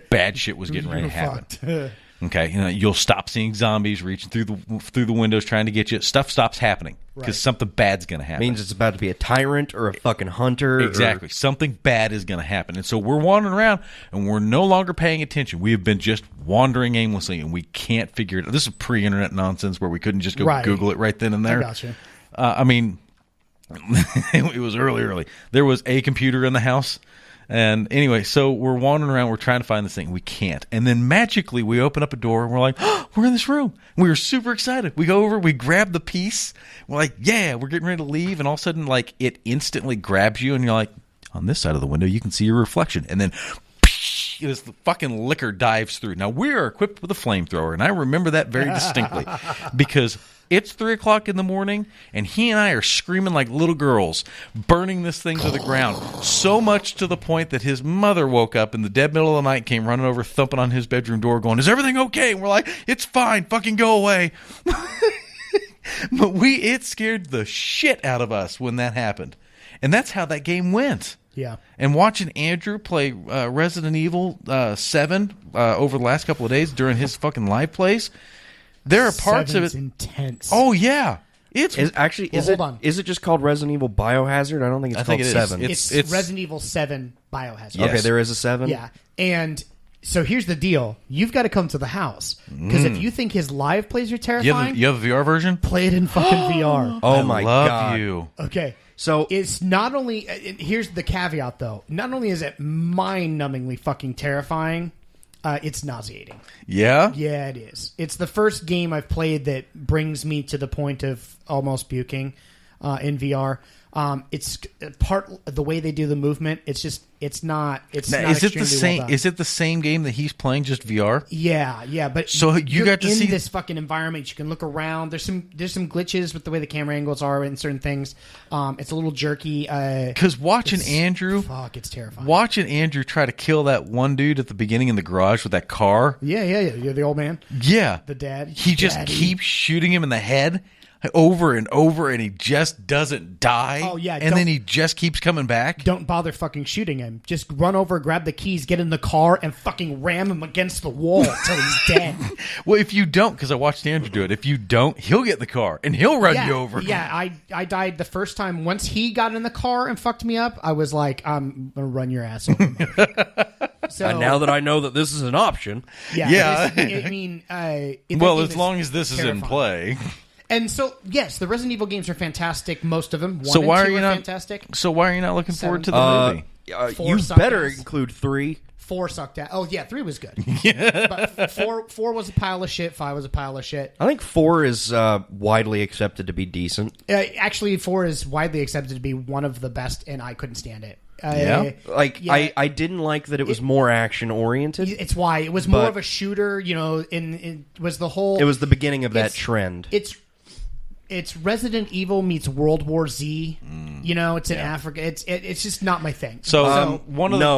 bad shit was getting ready to happen. Okay, you'll stop seeing zombies reaching through the windows trying to get you. Stuff stops happening because something bad's going to happen. Means it's about to be a tyrant or a fucking hunter. Exactly, something bad is going to happen, and so we're wandering around and we're no longer paying attention. We have been just wandering aimlessly, and we can't figure it out. This is pre-internet nonsense where we couldn't just go Google it right then and there. I gotcha. I mean, it was early. There was a computer in the house. And anyway, so we're wandering around. We're trying to find this thing. We can't. And then magically, we open up a door, and we're like, oh, we're in this room. We were super excited. We go over, we grab the piece. We're like, yeah, we're getting ready to leave. And all of a sudden, like, it instantly grabs you, and you're like, on this side of the window, you can see your reflection. And then this fucking liquor dives through. Now, we are equipped with a flamethrower, and I remember that very distinctly because it's 3 o'clock in the morning, and he and I are screaming like little girls, burning this thing to the ground, so much to the point that his mother woke up in the dead middle of the night, came running over, thumping on his bedroom door, going, is everything okay? And we're like, it's fine, fucking go away. But it scared the shit out of us when that happened. And that's how that game went. Yeah. And watching Andrew play Resident Evil 7 over the last couple of days during his fucking live plays, there are parts of it intense. Oh yeah, is it just called Resident Evil Biohazard? I don't think it's called 7. It's Resident Evil 7 Biohazard. Yes. Okay, there is a 7. Yeah, and so here's the deal: you've got to come to the house because if you think his live plays are terrifying, you have a VR version. Play it in fucking VR. Oh my god! You. Okay. So it's not only here's the caveat though. Not only is it mind-numbingly fucking terrifying. It's nauseating. Yeah? Yeah, it is. It's the first game I've played that brings me to the point of almost puking in VR. It's part the way they do the movement. It's just not. It's now, not. Is it the same? Well, is it the same game that he's playing, just VR? Yeah. But so you got to see this fucking environment. You can look around. There's some glitches with the way the camera angles are in certain things. It's a little jerky. Because watching Andrew, it's terrifying. Watching Andrew try to kill that one dude at the beginning in the garage with that car. Yeah. You're the old man. Yeah, the dad. He just keeps shooting him in the head. Over and over, and he just doesn't die. Oh, yeah. And then he just keeps coming back. Don't bother fucking shooting him. Just run over, grab the keys, get in the car, and fucking ram him against the wall till he's dead. Well, if you don't, because I watched Andrew do it, if you don't, he'll get in the car, and he'll run you over. Yeah, I died the first time. Once he got in the car and fucked me up, I was like, I'm going to run your ass over. So, and now that I know that this is an option. Yeah. Well, as long as this is in play. And so, yes, the Resident Evil games are fantastic. Most of them. 1 so why and 2 are you not fantastic? So why are you not looking forward to the movie? You better include 3. 4 sucked ass. Oh yeah, 3 was good. But 4 was a pile of shit. 5 was a pile of shit. I think 4 is widely accepted to be decent. Actually, 4 is widely accepted to be one of the best, and I couldn't stand it. I didn't like that it was more action oriented. It's why it was more of a shooter. You know, it was the whole. It was the beginning of that trend. It's Resident Evil meets World War Z. You know, it's in Africa. It's just not my thing. So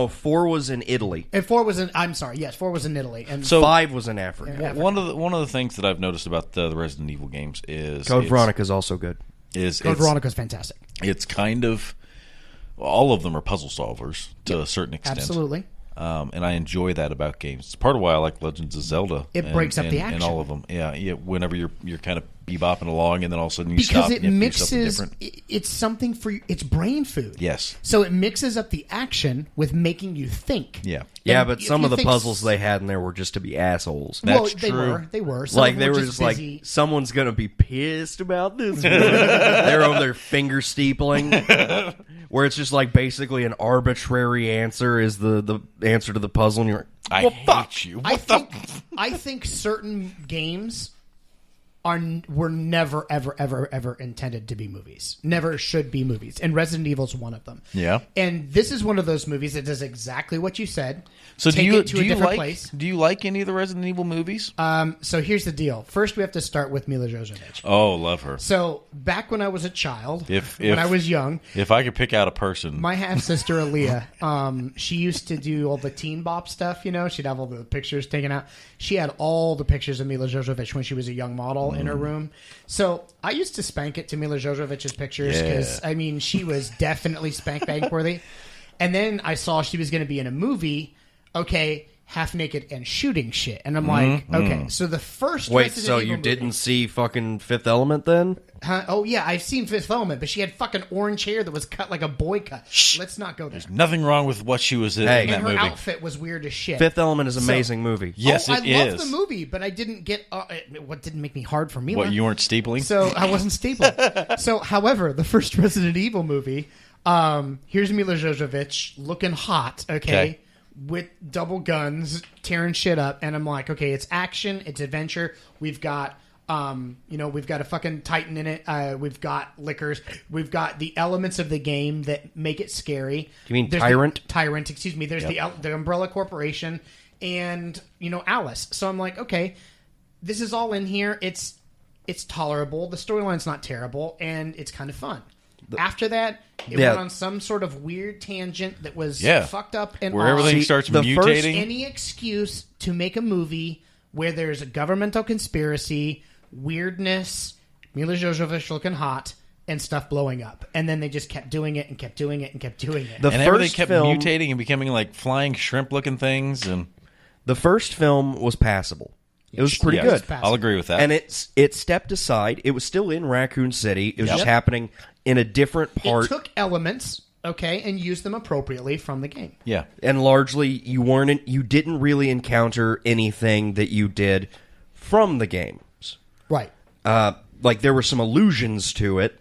4 was in Italy. And 4 was in. I'm sorry. Yes, 4 was in Italy, and so 5 was in Africa. One of the things that I've noticed about the Resident Evil games is Code Veronica is also good. Code Veronica is fantastic. It's kind of all of them are puzzle solvers to a certain extent. Absolutely. And I enjoy that about games. It's part of why I like Legends of Zelda. It breaks up the action. And all of them. Yeah. Whenever you're kind of bebopping along, and then all of a sudden you stop. Because it mixes. It's something for you. It's brain food. Yes. So it mixes up the action with making you think. Yeah. Yeah, but some of the puzzles they had in there were just to be assholes. That's true. They were. Like they were just busy. Like someone's gonna be pissed about this. They're over there finger steepling. where it's just like basically an arbitrary answer is the answer to the puzzle, and you're like, I hate you. I think certain games were never, ever, ever, ever intended to be movies. Never should be movies. And Resident Evil is one of them. Yeah. And this is one of those movies that does exactly what you said. So Take do you it to a different place. Do you like any of the Resident Evil movies? So here's the deal. First, we have to start with Mila Jovovich. Oh, love her. So back when I was a child, If when I was young, if I could pick out a person, my half sister Aaliyah, she used to do all the Teen Bop stuff. You know, she'd have all the pictures taken out. She had all the pictures of Mila Jovovich when she was a young model in her room. So I used to spank it to Mila Jovovich's pictures because I mean she was definitely spank bank worthy. And then I saw she was going to be in a movie. Okay. Half naked and shooting shit, and I'm like, okay. So the first Resident so Evil you movie, didn't see fucking Fifth Element then? Huh? Oh yeah, I've seen Fifth Element, but she had fucking orange hair that was cut like a boy cut. Let's not go there. nothing wrong with what she was in Hey. in that And her movie. outfit was weird as shit. Fifth Element is an amazing movie. Yes, I it is. love the movie, but I didn't get what didn't make me hard for Mila. What, you weren't steepling? So I wasn't stapling. So, however, the first Resident Evil movie, here's Mila Jovovich looking hot, okay, with double guns, tearing shit up, and I'm like, okay, it's action, it's adventure. We've got, we've got a fucking Titan in it. We've got liquors. We've got the elements of the game that make it scary. You mean There's Tyrant? Tyrant, excuse me. There's the Umbrella Corporation, and Alice. So I'm like, okay, this is all in here. It's tolerable. The storyline's not terrible, and it's kind of fun. After that, it went on some sort of weird tangent that was fucked up and where everything off. starts mutating. Any excuse to make a movie where there's a governmental conspiracy, weirdness, Mila Jovovich looking hot, and stuff blowing up. And then they just kept doing it and kept doing it and kept doing it. The and everything first kept film, mutating and becoming like flying shrimp-looking things. And the first film was passable. It was pretty good. I'll agree with that. And it stepped aside. It was still in Raccoon City. It was just happening in a different part. It took elements, okay, and used them appropriately from the game. Yeah. And largely, you didn't really encounter anything that you did from the games. Right. Like, there were some allusions to it,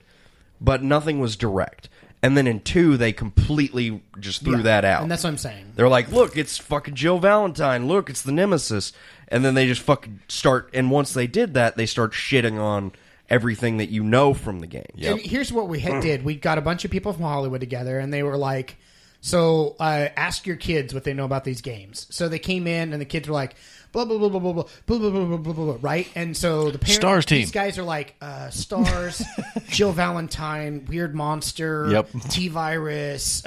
but nothing was direct. And then in 2, they completely just threw that out. And that's what I'm saying. They're like, look, it's fucking Jill Valentine. Look, it's the Nemesis. And then they just fucking start, and once they did that, they start shitting on everything that you know from the game. Yep. And here's what we did. We got a bunch of people from Hollywood together, and they were like, so ask your kids what they know about these games. So they came in, and the kids were like, blah, blah, blah, blah, blah, blah, blah, blah, blah, blah, blah, right? And so the parents, Stars team. These guys are like, Stars, Jill Valentine, Weird Monster, T-Virus,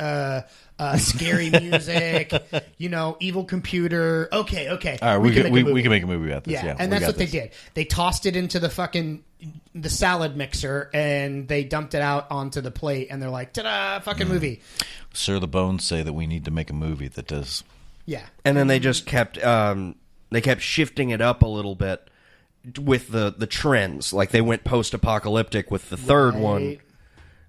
scary music, evil computer. Okay. All right, we can make a movie about this. Yeah, and that's what they did. They tossed it into the salad mixer, and they dumped it out onto the plate, and they're like, ta-da, fucking movie. Sir, the Bones say that we need to make a movie that does... Yeah. And then they just kept shifting it up a little bit with the trends. Like, they went post-apocalyptic with the third one,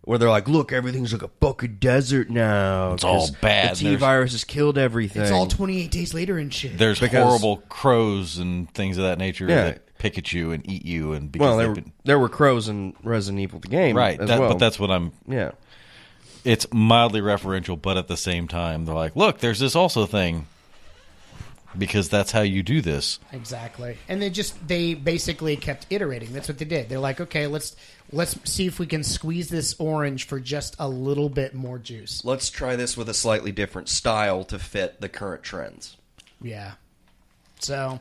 where they're like, look, everything's like a fucking desert now. It's all bad. The T-virus has killed everything. It's all 28 days later and shit. There's horrible crows and things of that nature that pick at you and eat you. And there were crows in Resident Evil the game, right? as well. But that's what I'm. Yeah, it's mildly referential, but at the same time, they're like, look, there's this also thing. Because that's how you do this. Exactly. And they basically kept iterating. That's what they did. They're like, okay, let's see if we can squeeze this orange for just a little bit more juice. Let's try this with a slightly different style to fit the current trends. Yeah. So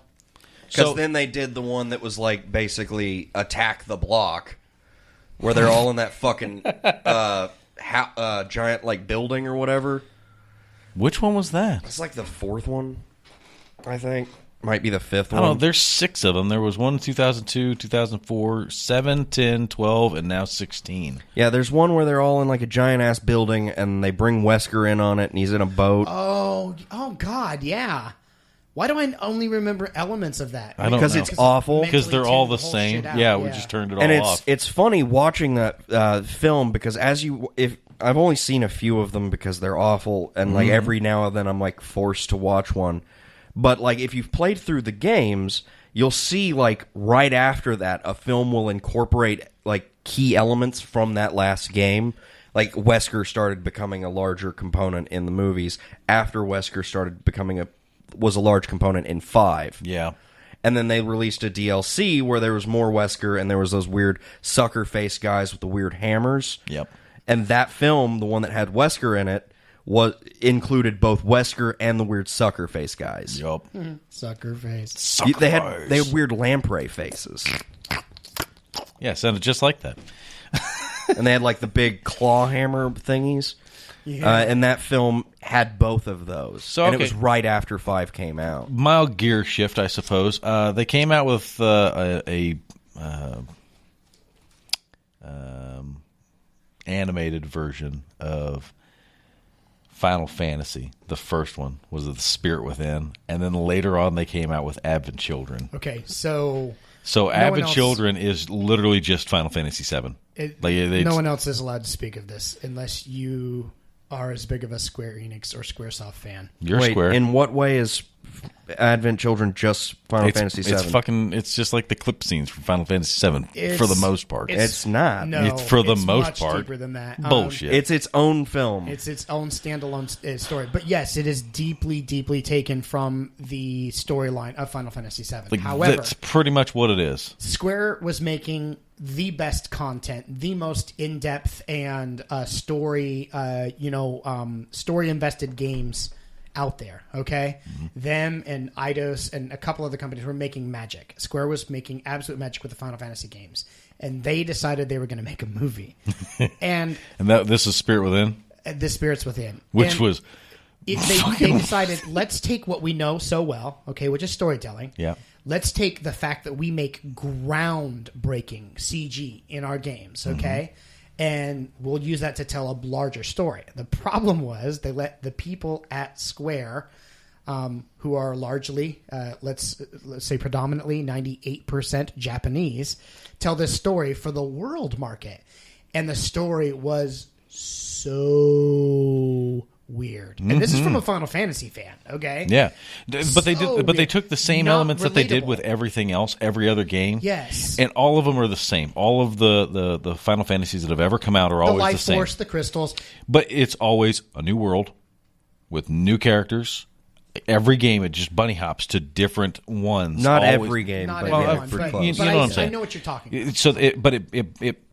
because then they did the one that was like basically Attack the Block, where they're all in that fucking giant like building or whatever. Which one was that? It's like the fourth one. I think. Might be the fifth one. I don't know. There's 6 of them. There was one in 2002, 2004, 7, 10, 12, and now 16. Yeah, there's one where they're all in like a giant-ass building, and they bring Wesker in on it, and he's in a boat. Oh, God, yeah. Why do I only remember elements of that? I don't know. Because it's awful. Because they're all the same. Yeah, we just turned it all off. It's funny watching that film, because I've only seen a few of them because they're awful, and like every now and then I'm like forced to watch one. But, like, if you've played through the games, you'll see, like, right after that, a film will incorporate, like, key elements from that last game. like Wesker started becoming a larger component in the movies after Wesker started becoming was a large component in 5. Yeah. And then they released a DLC where there was more Wesker and there was those weird sucker face guys with the weird hammers. Yep. And that film, the one that had Wesker in it, included both Wesker and the weird sucker face guys. Yup. Sucker face. They had weird lamprey faces. Yeah, it sounded just like that. And they had like the big claw hammer thingies. Yeah. And that film had both of those. So, and it okay. was right after 5 came out. Mild gear shift, I suppose. They came out with a animated version of Final Fantasy. The first one was The Spirit Within, and then later on they came out with Advent Children. Okay, so Advent Children is literally just Final Fantasy VII. No one else is allowed to speak of this unless you are as big of a Square Enix or Squaresoft fan. You're Wait, Square. in what way is Advent Children just Final Fantasy VII? It's just like the clip scenes from Final Fantasy VII for the most part. It's not. No, It's for the most much part. deeper than that. Bullshit. It's its own film. It's its own standalone story. But yes, it is deeply, deeply taken from the storyline of Final Fantasy VII. However, that's pretty much what it is. Square was making the best content, the most in-depth and story invested games out there. Okay, them and Eidos and a couple other companies were making magic. Square was making absolute magic with the Final Fantasy games, and they decided they were going to make a movie. and this is Spirit Within, The Spirits Within, which and was they decided, let's take what we know so well, okay, which is storytelling. Yeah. Let's take the fact that we make groundbreaking CG in our games, okay? And we'll use that to tell a larger story. The problem was they let the people at Square, who are largely, let's say predominantly 98% Japanese, tell this story for the world market. And the story was so weird. And this is from a Final Fantasy fan, okay? Yeah, but they So did. But they weird. took the same Not elements that they did relatable. with everything else, every other game. Yes. and all of them are the same. All of the Final Fantasies that have ever come out are The always life the same. force, the crystals. But it's always a new world with new characters. Every game, it just bunny hops to different ones. Not Always. every game, Not but every yeah, one, pretty but, close. You know what I'm saying. I know what you're talking about. So,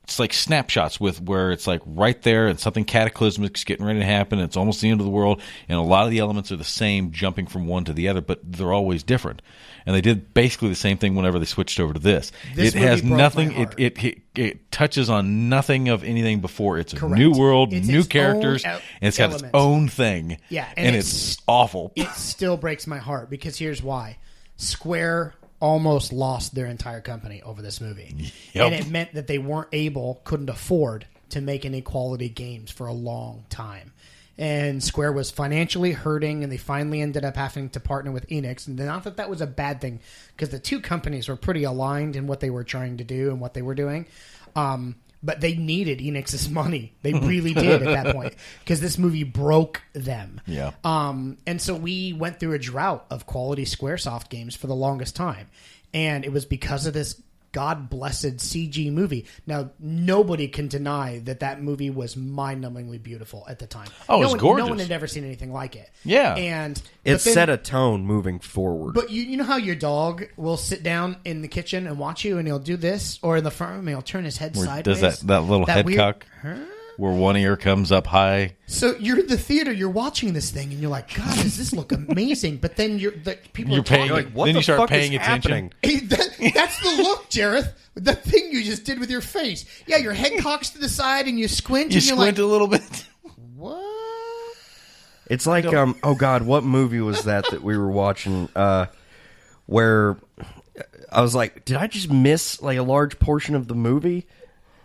it's like snapshots with where it's like right there and something cataclysmic's getting ready to happen. It's almost the end of the world, and a lot of the elements are the same, jumping from one to the other, but they're always different. And they did basically the same thing whenever they switched over to this. This It has movie broke nothing. my heart. It touches on nothing of anything before. It's a Correct. new world, It's new its characters, own and it's got its elements. own thing. Yeah, and it's awful. It still breaks my heart because here's why. Square almost lost their entire company over this movie. Yep. And it meant that they couldn't afford to make any quality games for a long time. And Square was financially hurting, and they finally ended up having to partner with Enix. And not that that was a bad thing, because the two companies were pretty aligned in what they were trying to do and what they were doing. But they needed Enix's money. They really did at that point, because this movie broke them. Yeah. And so we went through a drought of quality Squaresoft games for the longest time. And it was because of this God-blessed CG movie. Now, nobody can deny that that movie was mind-numbingly beautiful at the time. Oh, it was gorgeous. No one had ever seen anything like it. Yeah. And It but then- set a tone moving forward. But you know how your dog will sit down in the kitchen and watch you, and he'll do this, or in the front room, he'll turn his head Where sideways. does that little head weird- cock where one ear comes up high? So you're in the theater, you're watching this thing, and you're like, God, does this look amazing? But then people You're are talking. paying. like, what then the you start fuck paying is attention. happening? That's the look, Jareth. The thing you just did with your face. Yeah, your head cocks to the side, and you squint. You and you're squint like, a little bit. what? It's like, oh God, what movie was that we were watching? Where I was like, did I just miss like a large portion of the movie?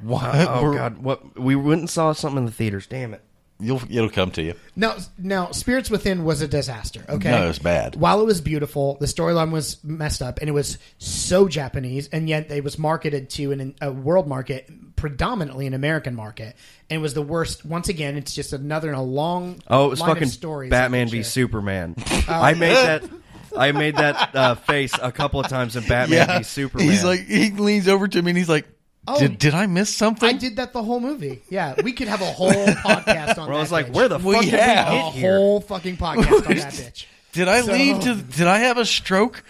What? Oh God, what? We went and saw something in the theaters. Damn it! It'll come to you. Now, Spirits Within was a disaster. Okay, No, it was bad. While it was beautiful, the storyline was messed up, and it was so Japanese, and yet it was marketed to a world market, predominantly an American market, and it was the worst. Once again, it's just another in a long. Oh, it was line fucking of stories Batman that v we share. Superman. I made that face a couple of times in Batman v Superman. He leans over to me and he's like, Oh, Did I miss something? I did that the whole movie. Yeah, we could have a whole podcast on that. I was like, bitch. where the fuck did we yeah. get a here? whole fucking podcast on that bitch. Did I leave? Did I have a stroke?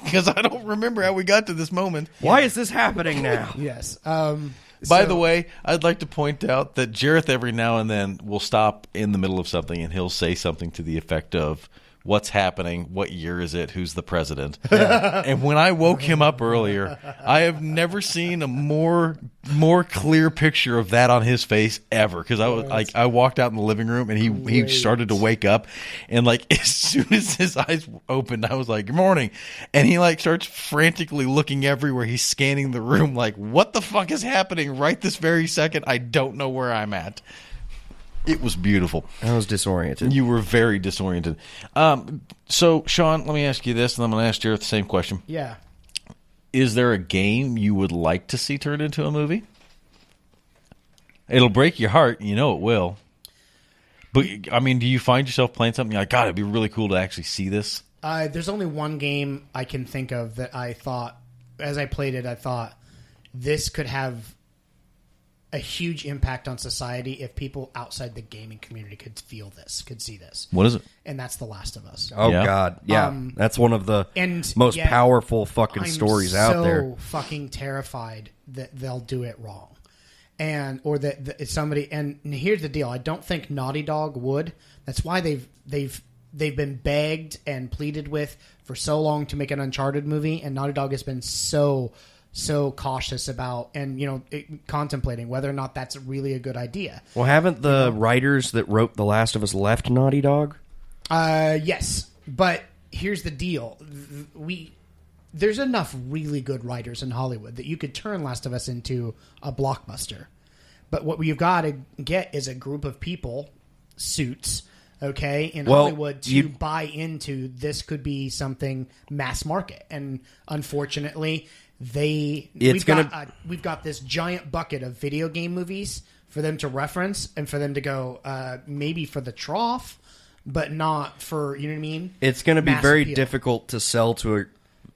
Because I don't remember how we got to this moment. Why is this happening now? Yes. By the way, I'd like to point out that Jareth every now and then will stop in the middle of something and he'll say something to the effect of, "What's happening? What year is it? Who's the president?" And when I woke him up earlier, I have never seen a more clear picture of that on his face ever. Because I walked out in the living room and he started to wake up, and like as soon as his eyes opened, I was like, "Good morning," and he like starts frantically looking everywhere. He's scanning the room like, "What the fuck is happening right this very second? I don't know where I'm at." It was beautiful. I was disoriented. You were very disoriented. So, Shawn, let me ask you this, and I'm going to ask Jareth the same question. Yeah. Is there a game you would like to see turned into a movie? It'll break your heart. You know it will. But, I mean, do you find yourself playing something like, God, it'd be really cool to actually see this? There's only one game I can think of that I thought, as I played it, I thought this could have a huge impact on society if people outside the gaming community could feel this, could see this. What is it? And that's The Last of Us. Oh, Yeah. God. Yeah. That's one of the And most yet, powerful fucking stories out there. I'm so fucking terrified that they'll do it wrong. Or that somebody, and here's the deal. I don't think Naughty Dog would. That's why they've been begged and pleaded with for so long to make an Uncharted movie, and Naughty Dog has been so cautious about and contemplating whether or not that's really a good idea. Well, haven't the writers that wrote The Last of Us left Naughty Dog? Yes, but here's the deal: there's enough really good writers in Hollywood that you could turn Last of Us into a blockbuster. But what you've got to get is a group of people, suits, okay, in Hollywood to buy into this could be something mass market, and unfortunately. We've got this giant bucket of video game movies for them to reference and for them to go maybe for the trough, but not for, you know what I mean? It's going to be Mass very appeal. difficult to sell to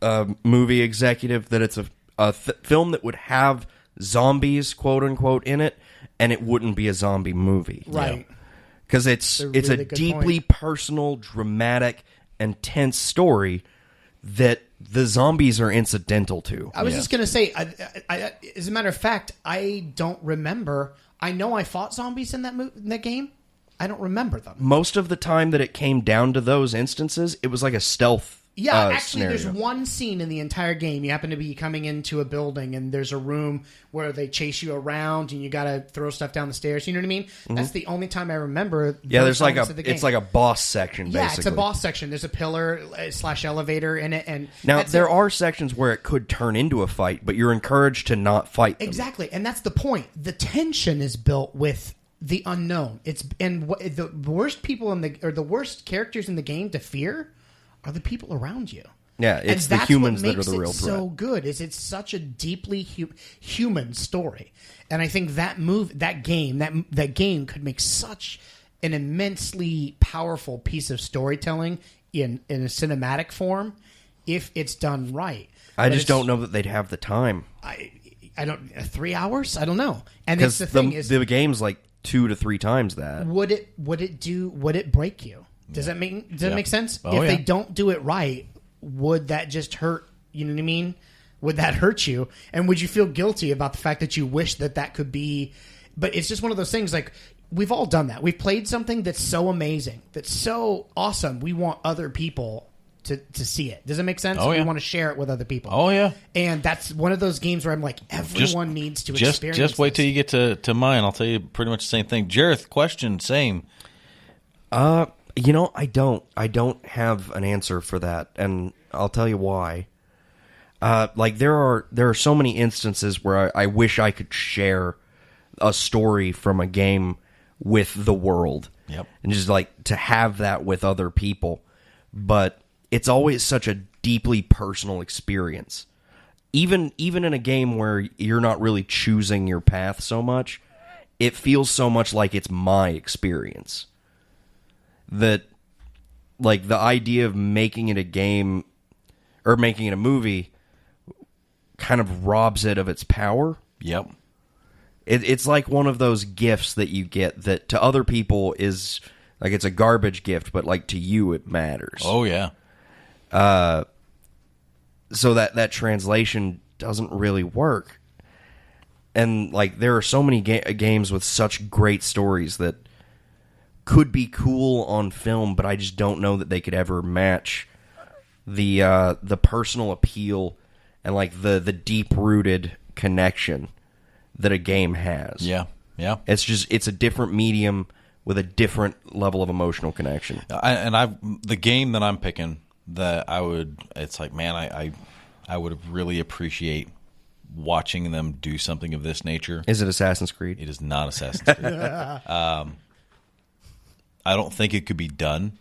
a movie executive that it's a film that would have zombies, quote unquote, in it, and it wouldn't be a zombie movie, Right? Because it's That's a really a good deeply point. personal, dramatic, and tense story that the zombies are incidental to. I was just going to say, I, as a matter of fact, I don't remember. I know I fought zombies in that game. I don't remember them. Most of the time that it came down to those instances, it was like a stealth Yeah, actually, scenario. there's one scene in the entire game. You happen to be coming into a building, and there's a room where they chase you around, and you got to throw stuff down the stairs. You know what I mean? That's the only time I remember. Yeah, those there's like elements of the game. it's like a boss section, basically. Yeah, it's a boss section. There's a pillar / elevator in it, and Now, that's there it. are sections where it could turn into a fight, but you're encouraged to not fight them. Exactly, and that's the point. The tension is built with the unknown. The worst people the worst characters in the game to fear are the people around you. Yeah, And it's the that's humans what that are makes the it real threat. So good is it's such a deeply human story, and I think that game could make such an immensely powerful piece of storytelling in a cinematic form if it's done right. I But just don't know that they'd have the time. I don't 3 hours. I don't know. And Because it's the thing is, the game's like 2 to 3 times that. would it break you? Does that make sense? Oh, If yeah. they don't do it right, would that just hurt? You know what I mean? Would that hurt you? And would you feel guilty about the fact that you wish that could be? But it's just one of those things. Like we've all done that. We've played something that's so amazing, that's so awesome. We want other people to see it. Does it make sense? Oh, yeah. We want to share it with other people. Oh, yeah. And that's one of those games where I'm like, everyone needs to experience. Just wait this. till you get to mine. I'll tell you pretty much the same thing. Jareth, question, same. I don't have an answer for that, and I'll tell you why. Like there are so many instances where I wish I could share a story from a game with the world. Yep. And just like to have that with other people. But it's always such a deeply personal experience. Even in a game where you're not really choosing your path so much, it feels so much like it's my experience. That, like, the idea of making it a game or making it a movie kind of robs it of its power. Yep. It's like one of those gifts that you get that to other people is like it's a garbage gift, but like to you it matters. Oh yeah. So that translation doesn't really work. And like there are so many games with such great stories that could be cool on film, but I just don't know that they could ever match the personal appeal and like the deep rooted connection that a game has. Yeah. Yeah. It's a different medium with a different level of emotional connection. The game that I'm picking it's like, man, I would really appreciate watching them do something of this nature. Is it Assassin's Creed? It is not Assassin's Creed. I don't think it could be done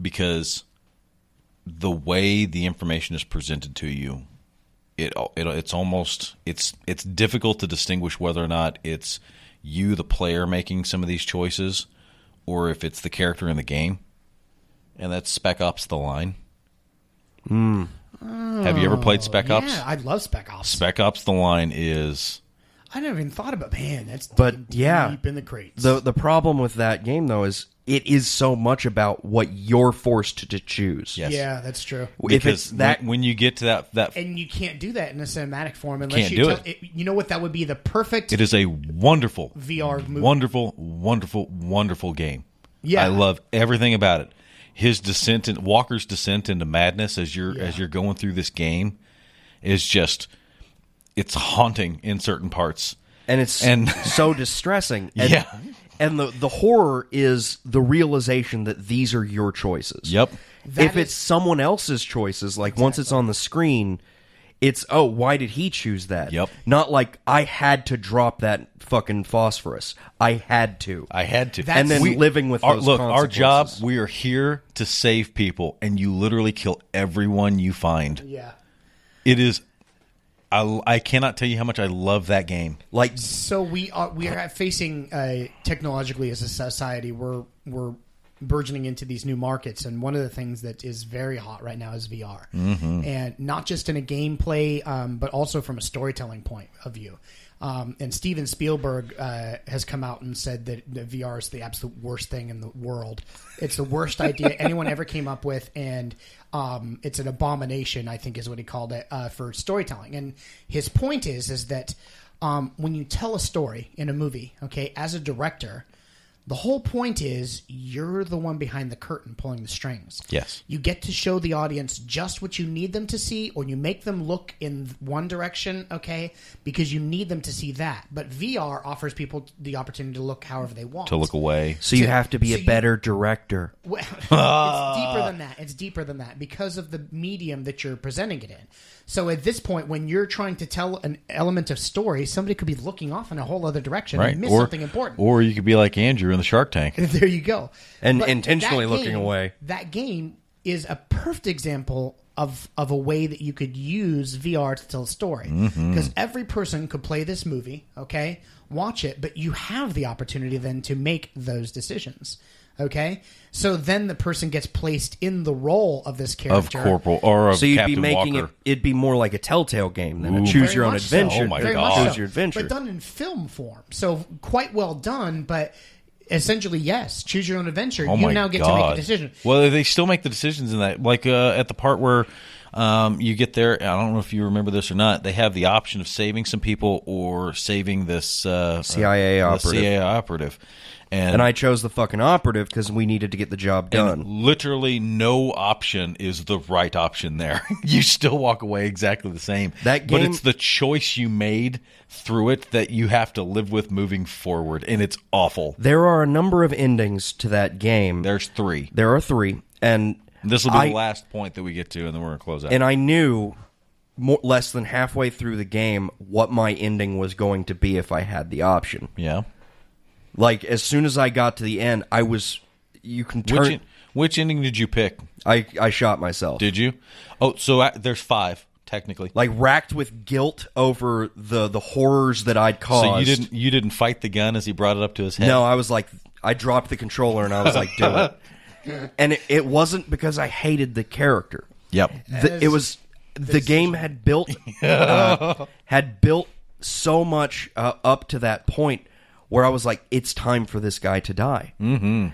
because the way the information is presented to you, it's difficult to distinguish whether or not it's you, the player, making some of these choices, or if it's the character in the game. And that's Spec Ops: The Line. Have you ever played Spec Ops? Yeah, I love Spec Ops. Spec Ops: The Line is... I never even thought about, man, that's yeah, deep in the crates. The problem with that game, though, is it is so much about what you're forced to choose. Yes. Yeah, that's true. If it's that, when you get to that And you can't do that in a cinematic form unless Can't you do tell it. You know what? That would be the perfect it is a wonderful VR movie. wonderful game. Yeah. I love everything about it. Walker's descent into madness as you're going through this game is just, it's haunting in certain parts. and it's so distressing. And, Yeah. And the horror is the realization that these are your choices. Yep. If it's someone else's choices, like once it's on the screen, it's, oh, why did he choose that? Yep. Not like, I had to drop that fucking phosphorus. I had to. And then living with those look, our job, consequences. we are here to save people, and you literally kill everyone you find. Yeah. It is... I cannot tell you how much I love that game. Like, So we are facing technologically as a society, we're burgeoning into these new markets, and one of the things that is very hot right now is VR, and not just in a gameplay, but also from a storytelling point of view. And Steven Spielberg has come out and said that the VR is the absolute worst thing in the world. It's the worst idea anyone ever came up with, and it's an abomination, I think is what he called it, for storytelling. And his point is that when you tell a story in a movie, okay, as a director, the whole point is you're the one behind the curtain pulling the strings. Yes. You get to show the audience just what you need them to see, or you make them look in one direction, okay, because you need them to see that. But VR offers people the opportunity to look however they want. To look away. so you have to be a better director. Well, it's deeper than that. It's deeper than that because of the medium that you're presenting it in. So at this point, when you're trying to tell an element of story, somebody could be looking off in a whole other direction and miss something important. Or you could be like Andrew in the Shark Tank. There you go. And But intentionally that looking game- away. That game is a perfect example of a way that you could use VR to tell a story. Because every person could play this movie, okay, watch it, but you have the opportunity then to make those decisions. Okay, so then the person gets placed in the role of this character, Of Corporal or of So you'd Captain be making Walker. it'd be more like a Telltale game than a Ooh. choose Very your own much so. adventure. Oh my Very God. much Choose so. your adventure. But done in film form, so quite well done. But essentially, yes, choose your own adventure. Oh You my now get God. to make a decision. Well, they still make the decisions in that. Like at the part where you get there, I don't know if you remember this or not, they have the option of saving some people or saving this CIA operative. The CIA operative. And I chose the fucking operative because we needed to get the job done. And literally no option is the right option there. You still walk away exactly the same. That but game- it's the choice you made through it that you have to live with moving forward, and it's awful. There are a number of endings to that game. There's 3. There are 3, and This will be the last point that we get to, and then we're going to close out. And I knew less than halfway through the game what my ending was going to be if I had the option. Yeah. Like, as soon as I got to the end, I was... You can turn... Which ending did you pick? I shot myself. Did you? Oh, so there's 5 technically. Like, racked with guilt over the horrors that I'd caused. So you didn't fight the gun as he brought it up to his head? No, I was like... I dropped the controller and I was like, do it. And it wasn't because I hated the character. Yep. It was... the game had built so much up to that point where I was like, it's time for this guy to die. Mm-hmm.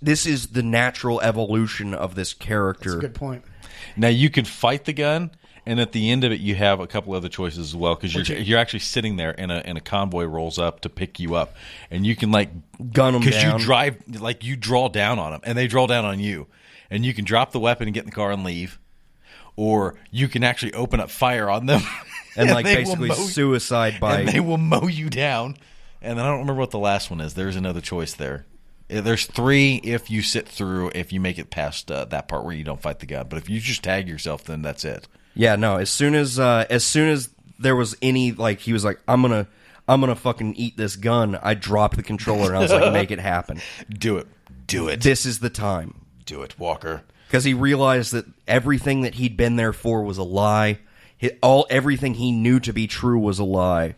This is the natural evolution of this character. That's a good point. Now, you could fight the gun, and at the end of it, you have a couple other choices as well, because you're actually sitting there, and a convoy rolls up to pick you up, and you can, like, gun them down. You draw down on them, and they draw down on you, and you can drop the weapon and get in the car and leave, or you can actually open up fire on them. And like, basically suicide by... And they will mow you down. And I don't remember what the last one is. There's another choice there. There's 3 if you sit through, if you make it past that part where you don't fight the gun. But if you just tag yourself, then that's it. Yeah, no. As soon as there was any, like, he was like, I'm gonna fucking eat this gun, I dropped the controller and I was like, make it happen. Do it. This is the time. Do it, Walker. Because he realized that everything that he'd been there for was a lie. Everything he knew to be true was a lie.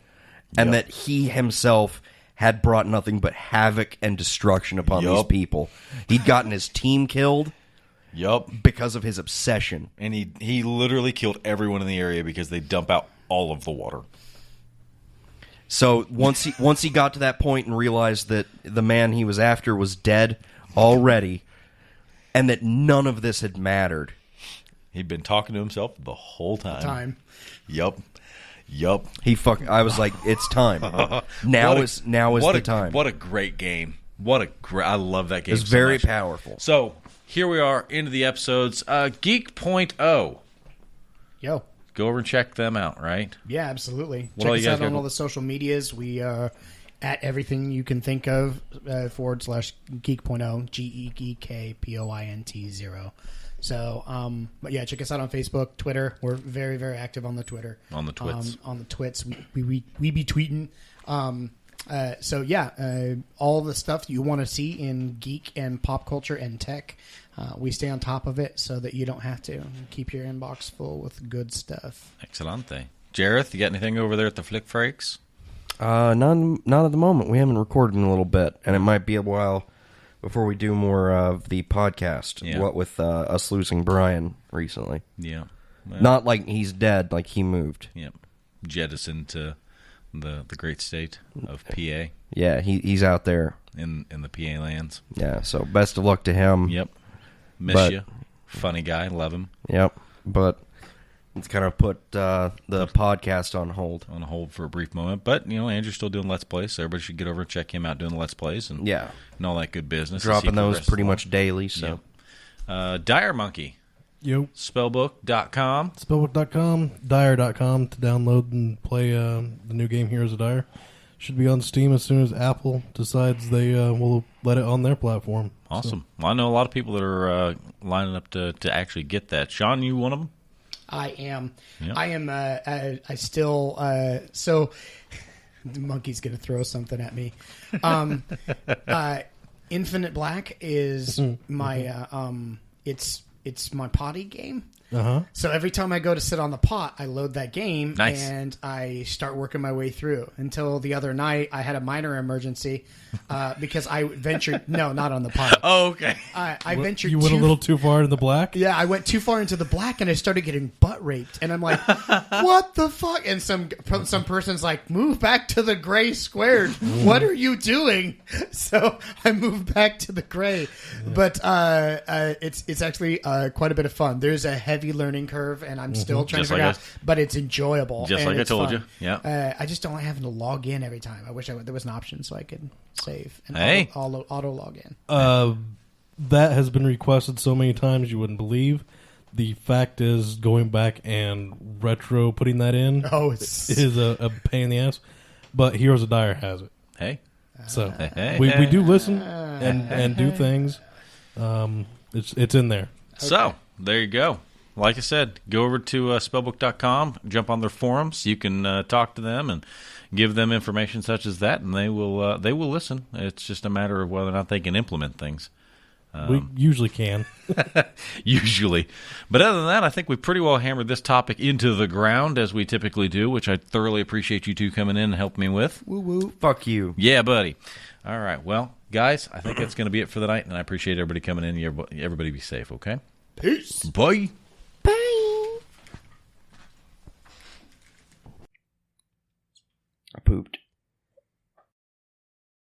And that he himself had brought nothing but havoc and destruction upon these people. He'd gotten his team killed because of his obsession. And he literally killed everyone in the area because they dump out all of the water. So once he got to that point and realized that the man he was after was dead already, and that none of this had mattered. He'd been talking to himself the whole time. Yup. I was like, it's time. Now is the time. What a great game. I love that game. It's very powerful. So here we are into the episodes. Geek.0. Yo. Go over and check them out, right? Yeah, absolutely. What Check all us you guys out on got? all the social medias. We are at everything you can think of /Geek.0, GEEKPOINT0. So, but yeah, check us out on Facebook, Twitter. We're very, very active on the Twitter. On the twits. On the twits. We be tweeting. So yeah, all the stuff you want to see in geek and pop culture and tech, we stay on top of it so that you don't have to. Keep your inbox full with good stuff. Excelente. Jareth, you got anything over there at the Flick Frakes? Not at the moment. We haven't recorded in a little bit, and it might be a while before we do more of the podcast. Yeah. What with us losing Brian recently. Yeah. Well, not like he's dead, like he moved. Yep. Jettisoned to the great state of PA. Yeah, he's out there. In the PA lands. Yeah, so best of luck to him. Yep. Miss you. Funny guy. Love him. Yep. But it's kind of put the podcast on hold. On hold for a brief moment. But, Andrew's still doing Let's Plays, so everybody should get over and check him out doing the Let's Plays and all that good business. Dropping those pretty much daily. So, Dire Monkey. Yo. Spellbook.com. Spellbook.com. Dire.com to download and play the new game Heroes of Dire. Should be on Steam as soon as Apple decides they will let it on their platform. Awesome. Well, I know a lot of people that are lining up to actually get that. Shawn, you one of them? I am. Yep. I am. I still. So, the monkey's going to throw something at me. Infinite Black is my. It's my potty game. Uh-huh. So every time I go to sit on the pot, I load that game Nice. and I start working my way through until the other night I had a minor emergency because I ventured. No, not on the pot. Oh, okay. I ventured. You went a little too far in the black? Yeah, I went too far into the black and I started getting butt raped. And I'm like, what the fuck? And some person's like, move back to the gray squares. What are you doing? So I moved back to the gray. But it's actually quite a bit of fun. There's a heavy learning curve and I'm still trying to figure out. But it's enjoyable. Just and like I it's told fun. you. Yeah. I just don't like having to log in every time. I wish there was an option so I could save and auto log in. That has been requested so many times you wouldn't believe. The fact is, going back and retro putting that in is a pain in the ass. But Heroes of Dire has it. Hey. So we do listen and do things. It's in there. Okay. So there you go. Like I said, go over to spellbook.com, jump on their forums. You can talk to them and give them information such as that, and they will listen. It's just a matter of whether or not they can implement things. We usually can. Usually. But other than that, I think we pretty well hammered this topic into the ground, as we typically do, which I thoroughly appreciate you two coming in and helping me with. Woo woo. Fuck you. Yeah, buddy. All right. Well, guys, I think that's going to be it for the night, and I appreciate everybody coming in. Everybody be safe, okay? Peace. Bye. Bye.